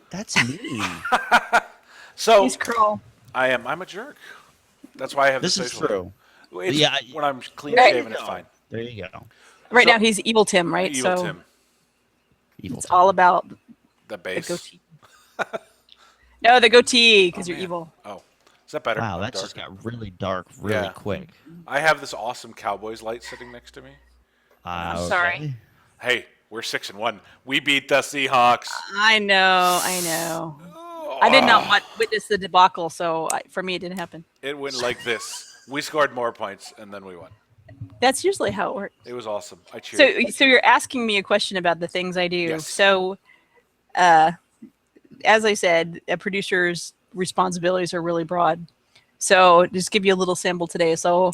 That's mean. So He's cruel. I'm a jerk. That's why I have This the is facial true. hair. It's, Yeah, when I'm clean Right. shaven, it's fine. There you go. Right So- now he's Evil Tim, right? Evil so Tim, Evil. it's all about the the base. goatee. No, the goatee, because you're man. evil. Oh, is that better? Wow, I'm that just darker. got really dark really Yeah. quick. I have this awesome Cowboys light sitting next to me. Sorry. Okay. Hey, we're 6-1. We beat the Seahawks. I know. I did not witness the debacle, so for me it didn't happen. It went like this. We scored more points and then we won. That's usually how it works. It was awesome. I cheered. So you're asking me a question about the things I do. Yes. So, as I said, a producer's responsibilities are really broad. So just give you a little sample today. So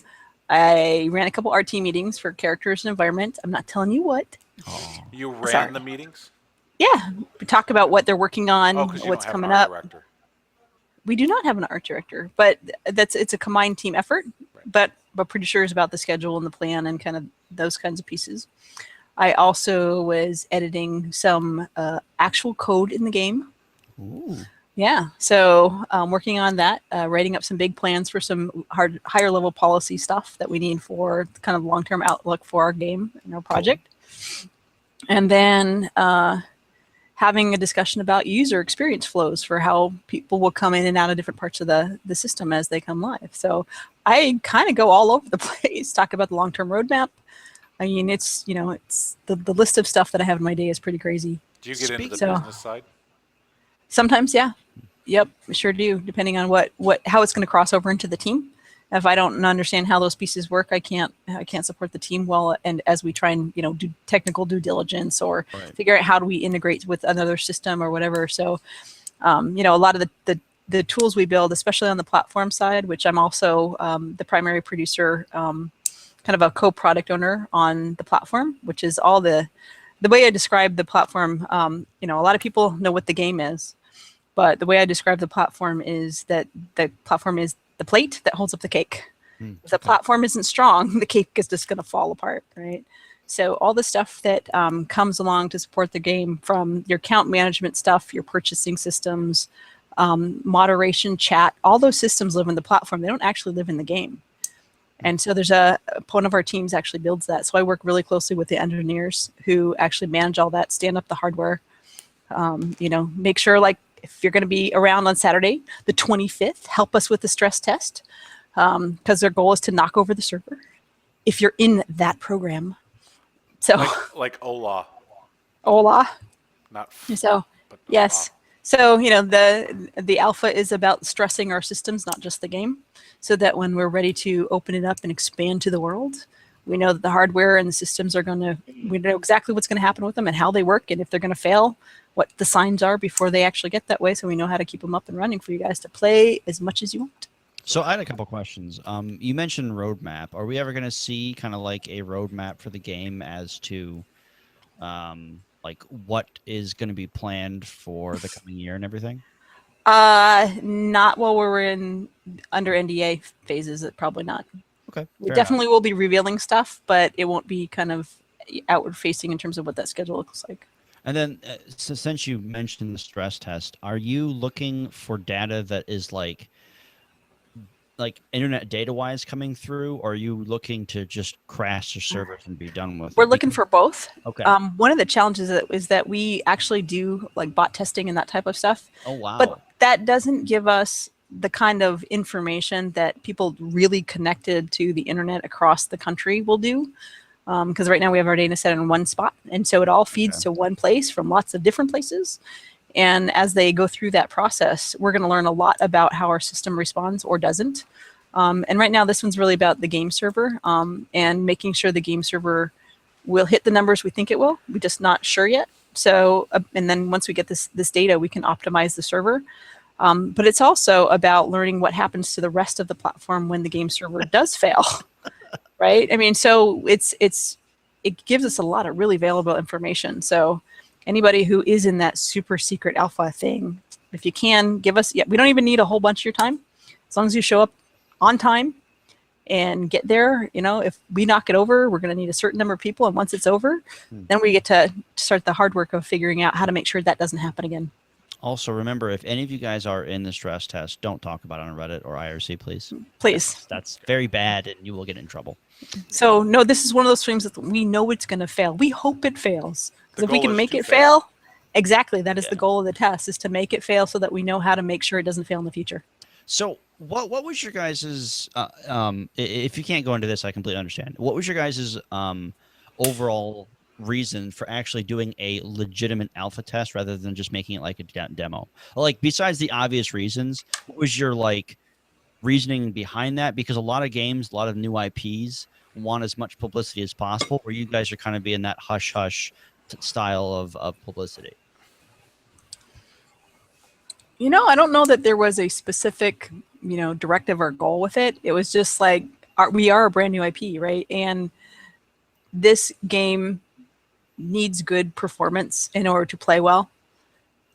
I ran a couple RT meetings for characters and environment. I'm not telling you what. You ran Sorry. the meetings? Yeah, we talk about what they're working on, Oh, because you what's don't have coming an art up. director. We do not have an art director, but it's a combined team effort. Right. but pretty sure about the schedule and the plan and kind of those kinds of pieces. I also was editing some actual code in the game. Ooh. Yeah, so working on that, writing up some big plans for some higher level policy stuff that we need for kind of long-term outlook for our game and our project. Cool. And then having a discussion about user experience flows for how people will come in and out of different parts of the system as they come live. So I kind of go all over the place, talk about the long-term roadmap. I mean, it's, you know, it's the list of stuff that I have in my day is pretty crazy. Do you get into the business side? Sometimes, yeah. Yep, sure do, depending on how it's going to cross over into the team. If I don't understand how those pieces work, I can't support the team well. And as we try and, you know, do technical due diligence or figure out how do we integrate with another system or whatever. So, you know, a lot of the tools we build, especially on the platform side, which I'm also the primary producer, kind of a co-product owner on the platform, which is all the way I describe the platform. You know, a lot of people know what the game is, but the way I describe the platform is that the platform is the plate that holds up the cake. If the platform isn't strong, the cake is just going to fall apart, right? So all the stuff that comes along to support the game, from your account management stuff, your purchasing systems, moderation, chat, all those systems live in the platform. They don't actually live in the game. And so there's one of our teams actually builds that. So I work really closely with the engineers who actually manage all that, stand up the hardware, you know, make sure, like, if you're going to be around on Saturday, the 25th, help us with the stress test, because their goal is to knock over the server if you're in that program. So like Ola. Ola. Not so but yes. Ola. So, you know, the alpha is about stressing our systems, not just the game, so that when we're ready to open it up and expand to the world, we know that the hardware and the systems we know exactly what's going to happen with them and how they work, and if they're going to fail, what the signs are before they actually get that way, so we know how to keep them up and running for you guys to play as much as you want. So I had a couple questions. You mentioned roadmap. Are we ever going to see kind of like a roadmap for the game as to like what is going to be planned for the coming year and everything? Not while we're under NDA phases. Probably not. Okay. We definitely will be revealing stuff, but it won't be kind of outward facing in terms of what that schedule looks like. And then so since you mentioned the stress test, are you looking for data that is like internet data wise coming through, or are you looking to just crash your servers and be done with it? We're looking for both. Okay. One of the challenges is that we actually do like bot testing and that type of stuff. Oh, wow. But that doesn't give us the kind of information that people really connected to the internet across the country will do. Because right now we have our data set in one spot. And so it all feeds to one place from lots of different places. And as they go through that process, we're going to learn a lot about how our system responds or doesn't. And right now, this one's really about the game server and making sure the game server will hit the numbers we think it will. We're just not sure yet. So, and then once we get this data, we can optimize the server. But it's also about learning what happens to the rest of the platform when the game server does fail. Right? I mean, so it gives us a lot of really valuable information. So anybody who is in that super secret alpha thing, if you can give us, we don't even need a whole bunch of your time. As long as you show up on time and get there, you know, if we knock it over, we're going to need a certain number of people. And once it's over, then we get to start the hard work of figuring out how to make sure that doesn't happen again. Also, remember, if any of you guys are in the stress test, don't talk about it on Reddit or IRC, please. Please. That's very bad, and you will get in trouble. So, no, this is one of those streams that we know it's going to fail. We hope it fails. Because if we can make it fail, exactly, that is the goal of the test, is to make it fail so that we know how to make sure it doesn't fail in the future. So, what was your guys's, if you can't go into this, I completely understand. What was your guys's overall reason for actually doing a legitimate alpha test rather than just making it like a demo? Like, besides the obvious reasons, what was your like reasoning behind that? Because a lot of games, a lot of new IPs want as much publicity as possible, where you guys are kind of being that hush hush style of publicity. You know, I don't know that there was a specific, you know, directive or goal with it. It was just like, we are a brand new IP, right? And this game needs good performance in order to play well.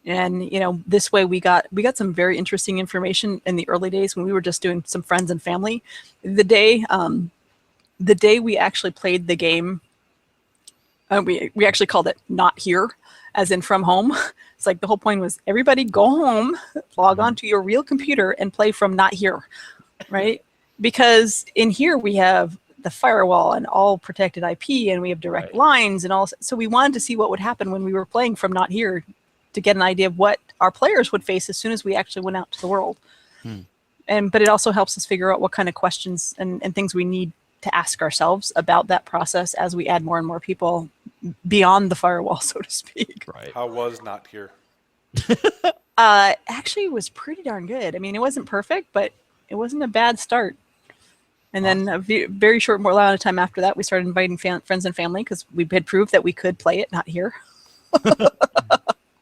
And this way we got some very interesting information in the early days when we were just doing some friends and family. The day we actually played the game, we actually called it Not Here, as in from home. It's like the whole point was everybody go home, log on to your real computer and play from Not Here, right? Because in here we have the firewall and all protected IP, and we have direct lines and all. So we wanted to see what would happen when we were playing from Not Here, to get an idea of what our players would face as soon as we actually went out to the world. But it also helps us figure out what kind of questions and things we need to ask ourselves about that process as we add more and more people beyond the firewall, so to speak. Right. How was Not Here? Actually, it was pretty darn good. I mean, it wasn't perfect, but it wasn't a bad start. And then a very short, more amount of time after that, we started inviting friends and family because we had proved that we could play it Not Here.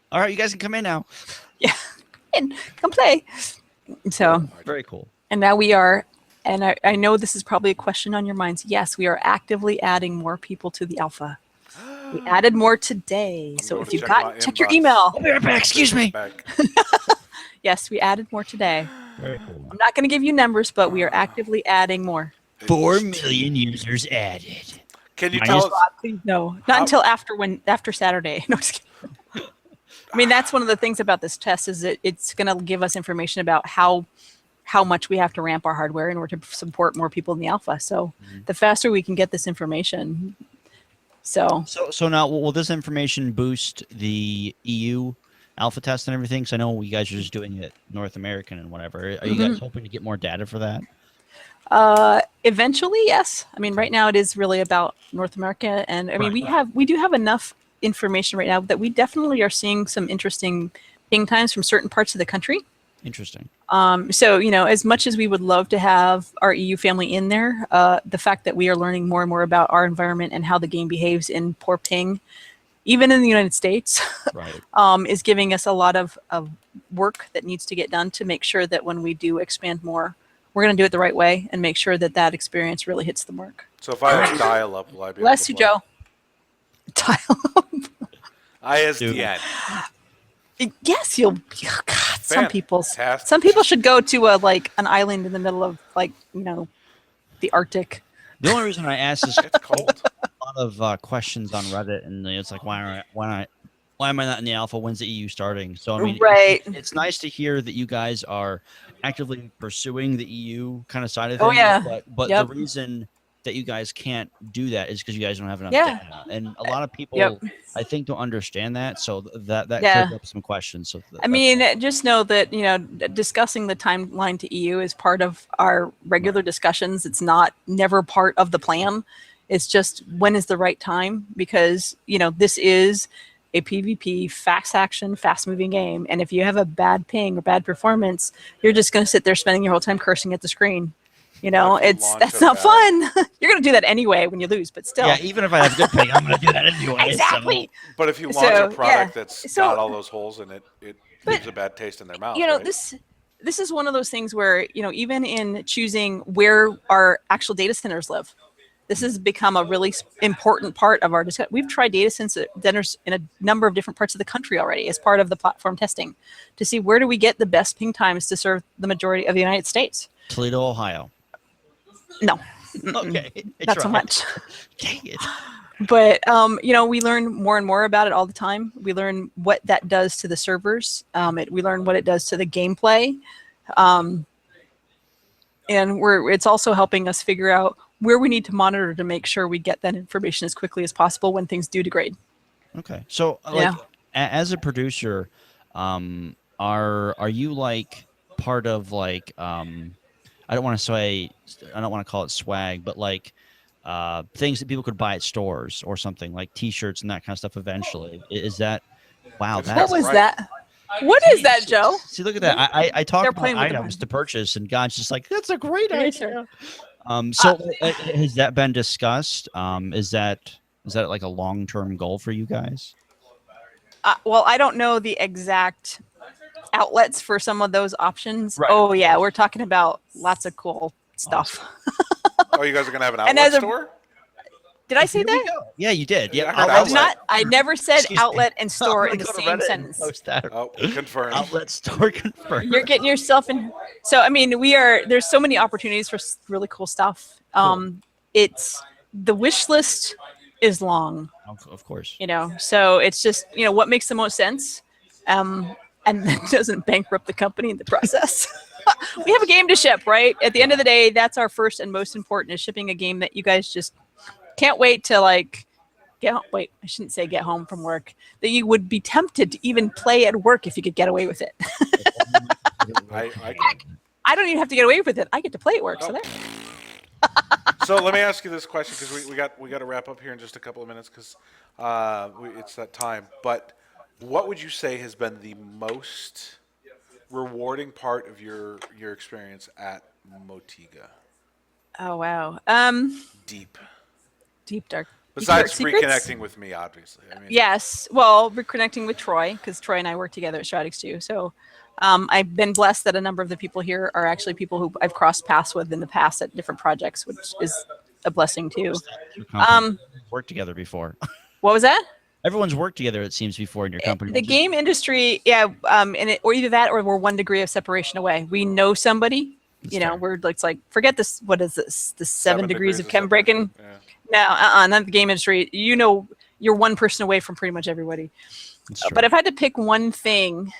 All right, you guys can come in now. Yeah, and come play. So Very cool. And now we are, and I know this is probably a question on your minds. Yes, we are actively adding more people to the alpha. We added more today. So if you've check your email. I'll be right back. Excuse me. Yes, we added more today. Very cool. I'm not going to give you numbers, but we are actively adding more. 4 million users added. Can you tell us? Please no, not until after Saturday. No, just kidding. I mean, that's one of the things about this test is that it's going to give us information about how much we have to ramp our hardware in order to support more people in the alpha. So the faster we can get this information. So now will this information boost the EU alpha test and everything? Because I know you guys are just doing it North American and whatever. Are you guys hoping to get more data for that? Eventually, yes. I mean, right now it is really about North America, and I mean we do have enough information right now that we definitely are seeing some interesting ping times from certain parts of the country. Interesting. So as much as we would love to have our EU family in there, the fact that we are learning more and more about our environment and how the game behaves in poor ping, even in the United States, is giving us a lot of work that needs to get done to make sure that when we do expand more, we're going to do it the right way and make sure that that experience really hits the mark. So if I have dial-up, will I be Bless you, able to play? Joe. Dial-up. ISDN. Yes, you'll. Oh God, some people Fantastic. should go to an island in the middle of the Arctic. The only reason I asked is It's cold. a lot of questions on Reddit, and it's like, why am I not in the alpha? When's the EU starting? So I mean, it's nice to hear that you guys are actively pursuing the EU kind of side of things. Oh yeah, but the reason that you guys can't do that is because you guys don't have enough data, and a lot of people I think don't understand that. So that clears up some questions. So I mean, just know that discussing the timeline to EU is part of our regular discussions. It's never part of the plan. It's just when is the right time, because this is a PvP fast action, fast moving game, and if you have a bad ping or bad performance, you're just going to sit there spending your whole time cursing at the screen. That's not fun. You're going to do that anyway when you lose, but still. Yeah, even if I have good ping, I'm going to do that anyway. Exactly. So. But if you launch a product that's got all those holes in it, it leaves a bad taste in their mouth. Right? This is one of those things where even in choosing where our actual data centers live, this has become a really important part of our discussion. We've tried data centers in a number of different parts of the country already as part of the platform testing to see where do we get the best ping times to serve the majority of the United States. Toledo, Ohio. No. Okay. Not so much. Dang it. But, we learn more and more about it all the time. We learn what that does to the servers. We learn what it does to the gameplay. And it's also helping us figure out where we need to monitor to make sure we get that information as quickly as possible when things do degrade. Okay. So, as a producer, are you part of I don't want to call it swag, but things that people could buy at stores or something like T-shirts and that kind of stuff eventually? Is that what was that? What is that, Joe? See, look at that. I talk about items to purchase, and God's just like, that's a great idea. So has that been discussed? Is that like a long-term goal for you guys? Well, I don't know the exact outlets for some of those options. Right. Oh yeah, we're talking about lots of cool stuff. Oh, you guys are gonna have an outlet store? Did I say Here we that? go. Yeah, you did. Yeah, Yeah, I heard I outlet. did not. I never said Excuse me. outlet and store I'm in gonna the go to same Reddit and sentence. post that. Oh, confirmed. Outlet store confirmed. You're getting yourself in. So I mean, there's so many opportunities for really cool stuff. It's the wish list is long, Of course. so it's just what makes the most sense, and that doesn't bankrupt the company in the process. We have a game to ship, right? At the end of the day, that's our first and most important, is shipping a game that you guys just can't wait to wait, I shouldn't say get home from work, that you would be tempted to even play at work if you could get away with it. I I don't even have to get away with it. I get to play at work. So there. So let me ask you this question, because we got to wrap up here in just a couple of minutes, because it's that time. But what would you say has been the most rewarding part of your experience at Motiga? Oh wow. Deep. Deep dark. Besides deep dark secrets? reconnecting with me, obviously. I mean, Yes. Well, reconnecting with Troy, because Troy and I work together at Stratix too. So I've been blessed that a number of the people here are actually people who I've crossed paths with in the past at different projects, which is a blessing too. Worked together before. What was that? Everyone's worked together, it seems, before in your company. The game industry, yeah, or either that, or we're one degree of separation away. We know somebody. fair. We're like, forget this. What is this? The 7 degrees of chem separation. breaking. Yeah. No, not the game industry. You're one person away from pretty much everybody. It's true. But if I had to pick one thing,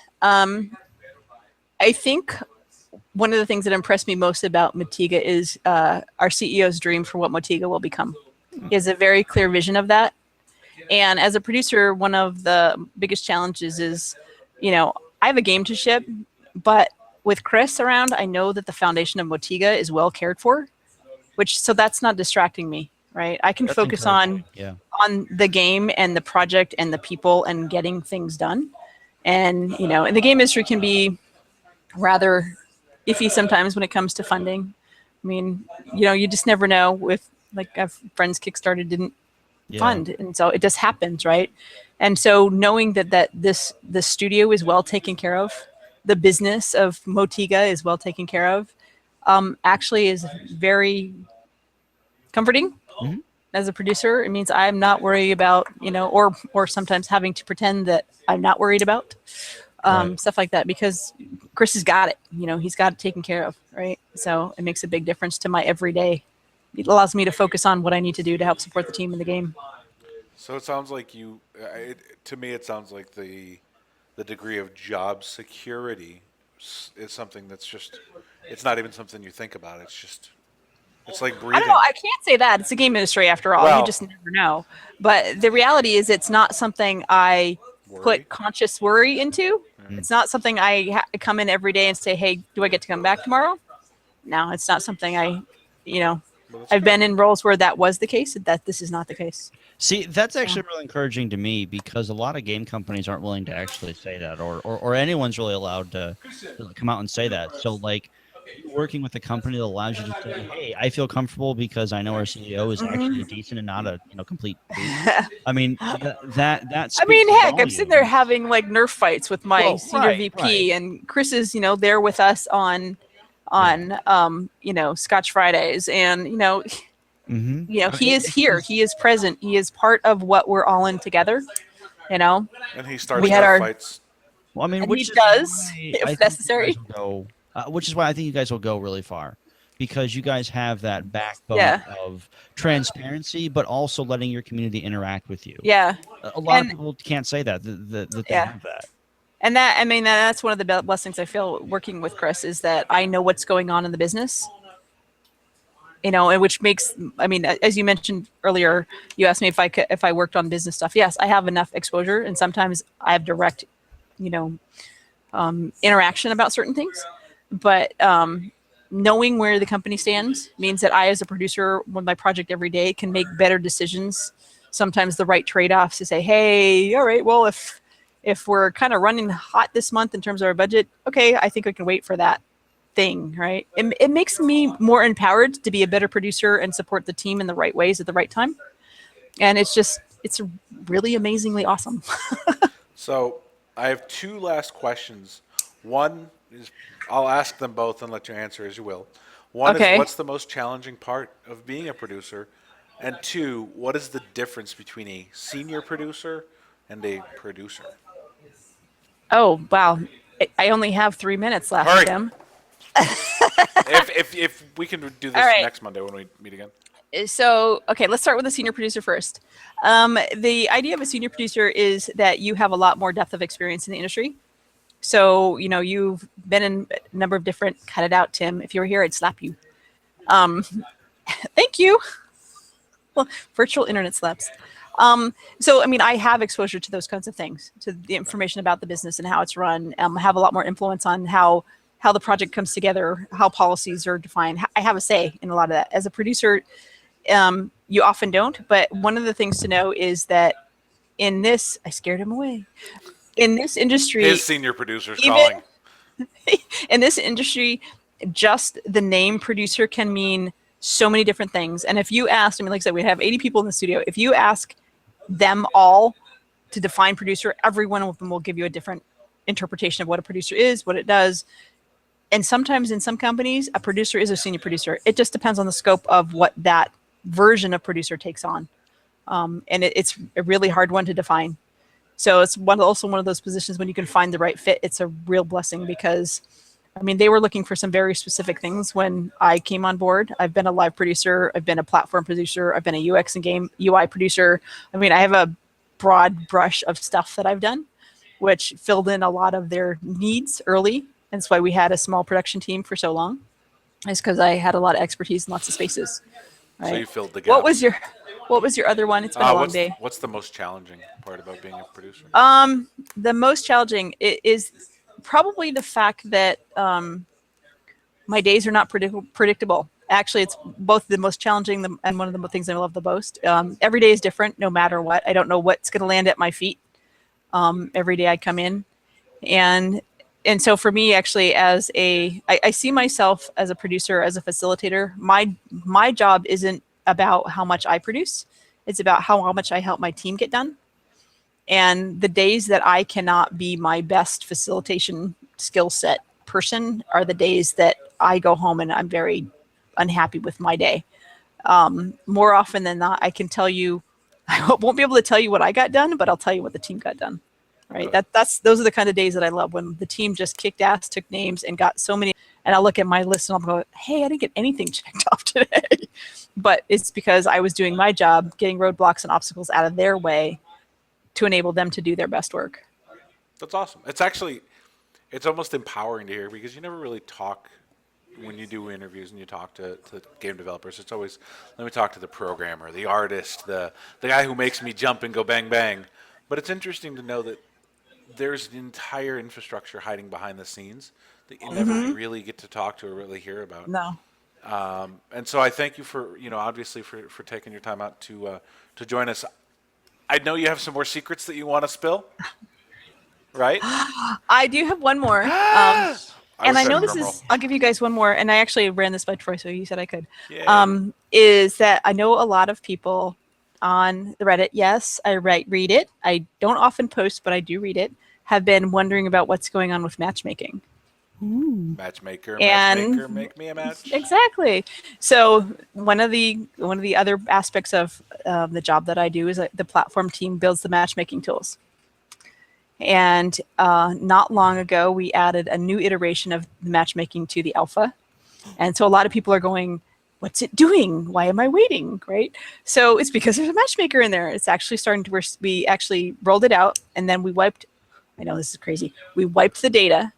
I think one of the things that impressed me most about Motiga is our CEO's dream for what Motiga will become. He has a very clear vision of that. And as a producer, one of the biggest challenges is, I have a game to ship, but with Chris around, I know that the foundation of Motiga is well cared for, so that's not distracting me, right? I can That's focus encouraging. Yeah. on the game and the project and the people and getting things done. And, and the game industry can be rather iffy sometimes when it comes to funding. I mean, you just never know. With like I've friends Kickstarter didn't fund, and so it just happens, right? And so knowing that the studio is well taken care of, the business of Motiga is well taken care of, actually is very comforting. Mhm. As a producer, it means I'm not worried about, or sometimes having to pretend that I'm not worried about Right. stuff like that, because Chris has got it. He's got it taken care of, right? So it makes a big difference to my everyday. It allows me to focus on what I need to do to help support the team in the game. So it sounds like to me, it sounds like the degree of job security is something that's just, it's not even something you think about. It's like I breathing. don't know. I can't say that. It's a game industry after all. Well- You just never know. But the reality is, it's not something I Worry? put conscious worry into. It's not something I come in every day and say, "Hey, do I get to come back tomorrow?" No, it's not something Well, that's I've been in roles where that was the case, and that this is not the case. See, that's actually really encouraging to me, because a lot of game companies aren't willing to actually say that, or anyone's really allowed to come out and say that. So, like, working with a company that allows you to say, "Hey, I feel comfortable because I know our CEO is actually decent and not a complete." I mean, that. I mean, speaks heck, I'm sitting there volumes. having like Nerf fights with my Well, senior right, VP, and Chris is, there with us on Scotch Fridays, and Mhm. he is here, he is present, he is part of what we're all in together. And he starts We had our our- fights. Well, I mean, And which he is does, why if I think necessary. you guys will go, which is why I think you guys will go really far, because you guys have that backbone Yeah. of transparency, but also letting your community interact with you. Yeah. A lot of And- people can't say that they Yeah. have that. And that's one of the blessings I feel working with Chris, is that I know what's going on in the business. And which makes, as you mentioned earlier, you asked me if I worked on business stuff. Yes, I have enough exposure, and sometimes I have direct, interaction about certain things. But knowing where the company stands means that I, as a producer, with my project every day, can make better decisions. Sometimes the right trade-offs to say, hey, all right, well, if we're kind of running hot this month in terms of our budget, okay, I think we can wait for that thing, right? It makes me more empowered to be a better producer and support the team in the right ways at the right time. And it's really amazingly awesome. So I have two last questions. One is, I'll ask them both and let you answer as you will. One Okay. is, what's the most challenging part of being a producer? And two, what is the difference between a senior producer and a producer? Oh, wow. I only have 3 minutes left, Hurry. Tim. If we can do this All right. next Monday when we meet again. So, okay, let's start with the senior producer first. The idea of a senior producer is that you have a lot more depth of experience in the industry. So, you've been in a number of different, cut it out, Tim. If you were here, I'd slap you. Thank you. Well, virtual internet slaps. So, I have exposure to those kinds of things, to the information about the business and how it's run. I have a lot more influence on how the project comes together, how policies are defined. I have a say in a lot of that. As a producer, you often don't. But one of the things to know is that in this, I scared him away. In this industry, His senior producer's calling. in this industry, just the name producer can mean so many different things. And if you ask, like I said, we have 80 people in the studio. If you ask them all to define producer, every one of them will give you a different interpretation of what a producer is, what it does. And sometimes in some companies, a producer is a senior producer. It just depends on the scope of what that version of producer takes on. And it's a really hard one to define. So it's also one of those positions when you can find the right fit, it's a real blessing because, they were looking for some very specific things when I came on board. I've been a live producer. I've been a platform producer. I've been a UX and game UI producer. I have a broad brush of stuff that I've done, which filled in a lot of their needs early. That's why we had a small production team for so long. It's because I had a lot of expertise in lots of spaces. Right? So you filled the gap. What was your other one? It's been a long day. What's the most challenging part about being a producer? The most challenging is probably the fact that my days are not predictable. Actually, it's both the most challenging and one of the things I love the most. Every day is different, no matter what. I don't know what's going to land at my feet. Every day I come in, and so for me, actually, I see myself as a producer, as a facilitator. My job isn't about how much I produce; it's about how much I help my team get done. And the days that I cannot be my best facilitation skill set person are the days that I go home and I'm very unhappy with my day. More often than not, I can tell you, I won't be able to tell you what I got done, but I'll tell you what the team got done. Right? Those are the kind of days that I love, when the team just kicked ass, took names, and got so many. And I'll look at my list and I'll go, hey, I didn't get anything checked off today. But it's because I was doing my job, getting roadblocks and obstacles out of their way to enable them to do their best work. That's awesome. It's almost empowering to hear, because you never really talk when you do interviews and you talk to game developers. It's always, let me talk to the programmer, the artist, the guy who makes me jump and go bang bang. But it's interesting to know that there's an entire infrastructure hiding behind the scenes that you never really get to talk to or really hear about. No. And so I thank you for, obviously for taking your time out to join us. I know you have some more secrets that you want to spill, right? I do have one more. And I know I'll give you guys one more. And I actually ran this by Troy, so he said I could. Yeah. Is that I know a lot of people on the Reddit. Yes, I read it. I don't often post, but I do read it. Have been wondering about what's going on with matchmaking. Matchmaker, make me a match. Exactly. So one of the other aspects of the job that I do is the platform team builds the matchmaking tools. And not long ago, we added a new iteration of the matchmaking to the alpha. And so a lot of people are going, what's it doing? Why am I waiting? Right? So it's because there's a matchmaker in there. It's actually starting to, we actually rolled it out, and then we wiped, I know this is crazy, we wiped the data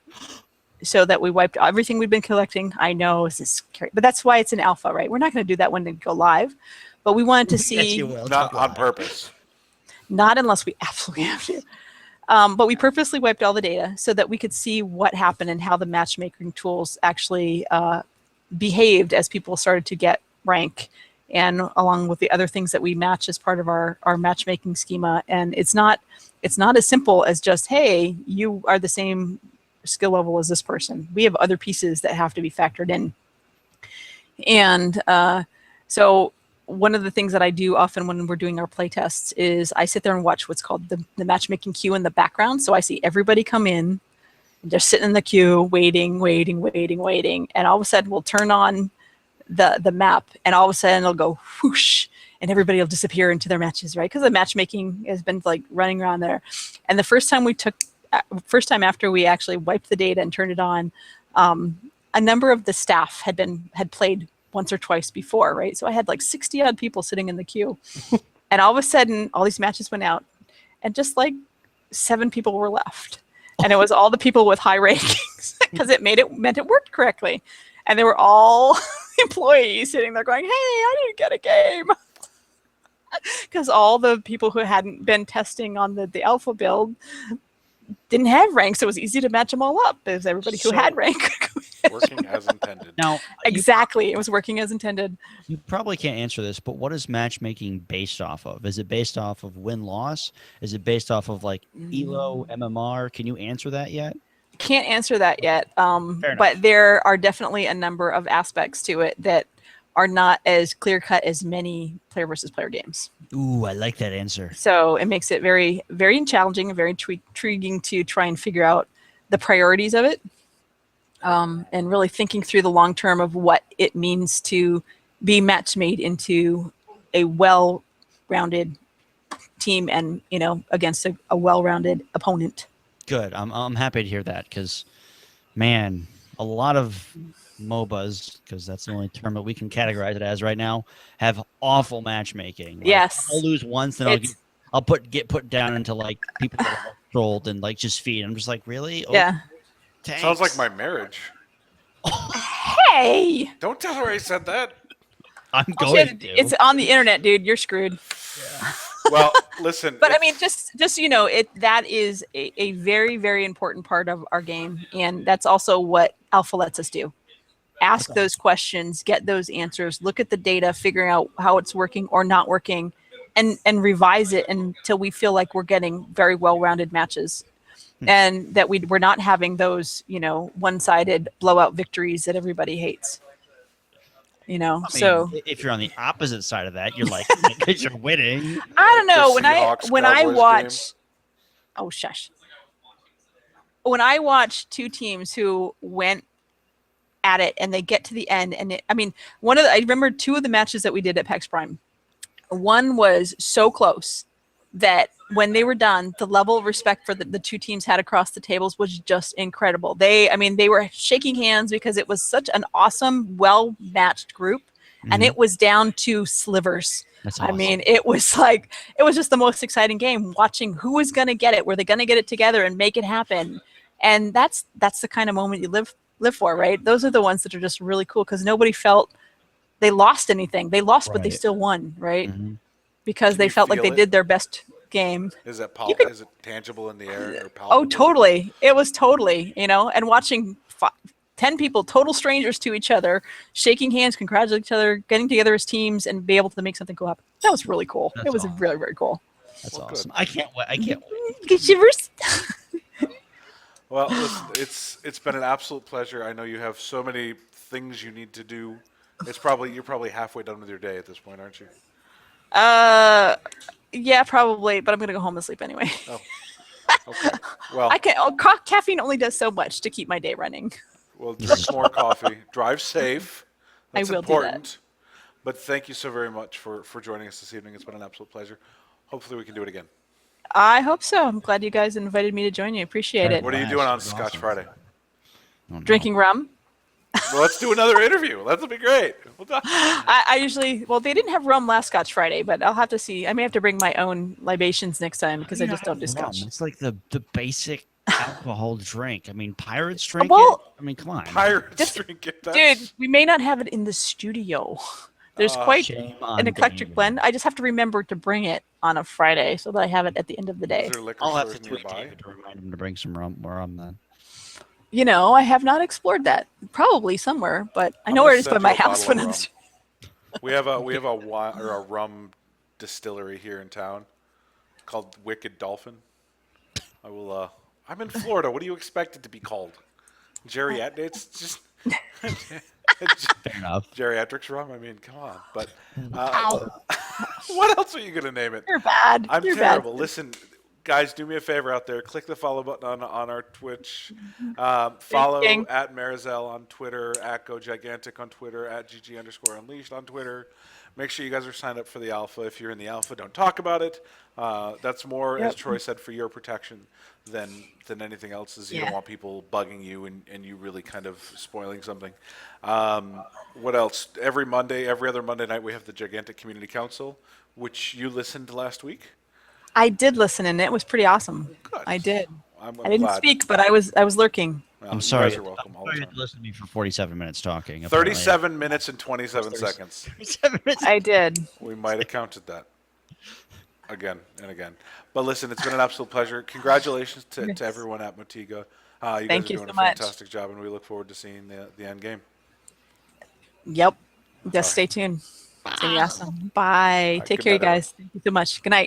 so that we wiped everything we've been collecting. I know this is scary, but that's why it's an alpha, right? We're not going to do that when they go live, but we wanted to see. Yes, you will. Not on purpose. Not unless we absolutely have to. But we purposely wiped all the data so that we could see what happened and how the matchmaking tools actually behaved as people started to get rank, and along with the other things that we match as part of our matchmaking schema. And it's not as simple as just, hey, you are the same skill level as this person. We have other pieces that have to be factored in. And so one of the things that I do often when we're doing our play tests is I sit there and watch what's called the matchmaking queue in the background. So I see everybody come in and just sitting in the queue, waiting. And all of a sudden we'll turn on the map, and all of a sudden it'll go whoosh. and everybody will disappear into their matches, right? Because the matchmaking has been like running around there. And the first time after we actually wiped the data and turned it on, a number of the staff had played once or twice before, right? So I had like 60 odd people sitting in the queue, and all of a sudden, all these matches went out, and just like 7 people were left, and it was all the people with high rankings because it meant it worked correctly, and they were all employees sitting there going, "Hey, I didn't get a game," because all the people who hadn't been testing on the alpha build didn't have rank, so it was easy to match them all up because everybody who had rank. Working as intended. Now, Exactly, it was working as intended. you probably can't answer this, but what is matchmaking based off of? Is it based off of win-loss? Is it based off of like ELO, MMR? Can you answer that yet? Can't answer that yet, enough. but there are definitely a number of aspects to it that are not as clear-cut as many player versus player games. Ooh, I like that answer. So it makes it very, very challenging and very intriguing to try and figure out the priorities of it, and really thinking through the long term of what it means to be match made into a well-rounded team, and against a well-rounded opponent. Good. I'm happy to hear that because, man, a lot of MOBAs, because that's the only term that we can categorize it as right now, have awful matchmaking. Like, Yes. I'll lose once, then I'll get put down into like people that are trolled and like just feed. I'm just like, really? Oh, Yeah. thanks. Sounds like my marriage. Hey! Don't tell her I said that. I'm Oh, going shit, to. it's on the internet, dude. You're screwed. Well, listen. But I mean, just that is a very, very important part of our game, and that's also what Alpha lets us do. Ask those questions, get those answers, look at the data, figuring out how it's working or not working, and revise it until we feel like we're getting very well-rounded matches, and that we're not having those one-sided blowout victories that everybody hates. I mean, So if you're on the opposite side of that, you're like, because you're winning. I don't know The Seahawks when I Cowboys watch. Oh shush! When I watch two teams who went at it and they get to the end, and I remember 2 of the matches that we did at Pax Prime. One was so close that when they were done, the level of respect for the 2 teams had across the tables was just incredible. They were shaking hands because it was such an awesome, well-matched group, and it was down to slivers. That's awesome. It was just the most exciting game, watching who was going to get it, were they going to get it together and make it happen. And that's the kind of moment you live for, right? Those are the ones that are just really cool because nobody felt they lost anything. They lost, but they Right. still won, right? Mhm. Because they you felt like feel they it? did their best game. Is it is it tangible in the air or palpable? Oh, totally. It was totally, and watching 10 people, total strangers to each other, shaking hands, congratulating each other, getting together as teams, and be able to make something cool happen. That was really cool. That's It was awesome. really, very cool. That's Well, awesome. good. I can't wait. I can't wait. Get shivers. Well, listen, it's been an absolute pleasure. I know you have so many things you need to do. You're probably halfway done with your day at this point, aren't you? Yeah, probably, but I'm gonna go home and sleep anyway. Oh, okay. Well, Caffeine only does so much to keep my day running. we'll drink more coffee. Drive safe. I That's will do that. important. But thank you so very much for joining us this evening. It's been an absolute pleasure. Hopefully we can do it again. I hope so. I'm glad you guys invited me to join you. Appreciate it. What are you Wow, doing on that's Scotch awesome. Friday? Oh, no. Drinking rum. Well, let's do another interview. That'll be great. We'll talk. I usually, they didn't have rum last Scotch Friday, but I'll have to see. I may have to bring my own libations next time because I just don't do Rum. Scotch. It's like the basic alcohol drink. I mean, pirates drink Well, it. I mean, come on. Pirates Just- drink it. Dude, we may not have it in the studio. There's quite Shame on an eclectric Dave. blend. I just have to remember to bring it on a Friday so that I have it at the end of the day. Is there liquor I'll have to stores tweet nearby? David to remind him to bring some rum then. I have not explored that. Probably somewhere, but I I'm know gonna where it is by send my you a house bottle when of I'm. rum. We have a wine or a rum distillery here in town called Wicked Dolphin. I will. I'm in Florida. What do you expect it to be called? It's just Fair enough. geriatrics rum. I mean, come on. But what else are you gonna name it? You're bad. I'm You're terrible. bad. Listen, Guys, do me a favor out there. Click the follow button on our Twitch. Follow Gang. at Marizel on Twitter, at GoGigantic on Twitter, at GG_Unleashed on Twitter. Make sure you guys are signed up for the Alpha. If you're in the Alpha, don't talk about it. That's more, as Yep. Troy said, for your protection than anything else. Is you don't Yeah. want people bugging you and you really kind of spoiling something. What else? Every other Monday night, we have the Gigantic Community Council, which you listened to last week. I did listen, and it was pretty awesome. Good. I did. I'm I didn't glad. speak, but I was lurking. Well, I'm you sorry. guys are welcome all the I'm sorry you time. had to listen to me for 47 minutes talking. apparently. 37 minutes and 27 seconds. 37 minutes. I did. We might have counted that again and again. But listen, it's been an absolute pleasure. Congratulations to everyone at Motiga. You guys Thank are you doing so a much. fantastic job, and we look forward to seeing the end game. Yep. Just stay tuned. It's gonna be awesome. Bye. Take good care, you night, everyone. guys. Thank you so much. Good night.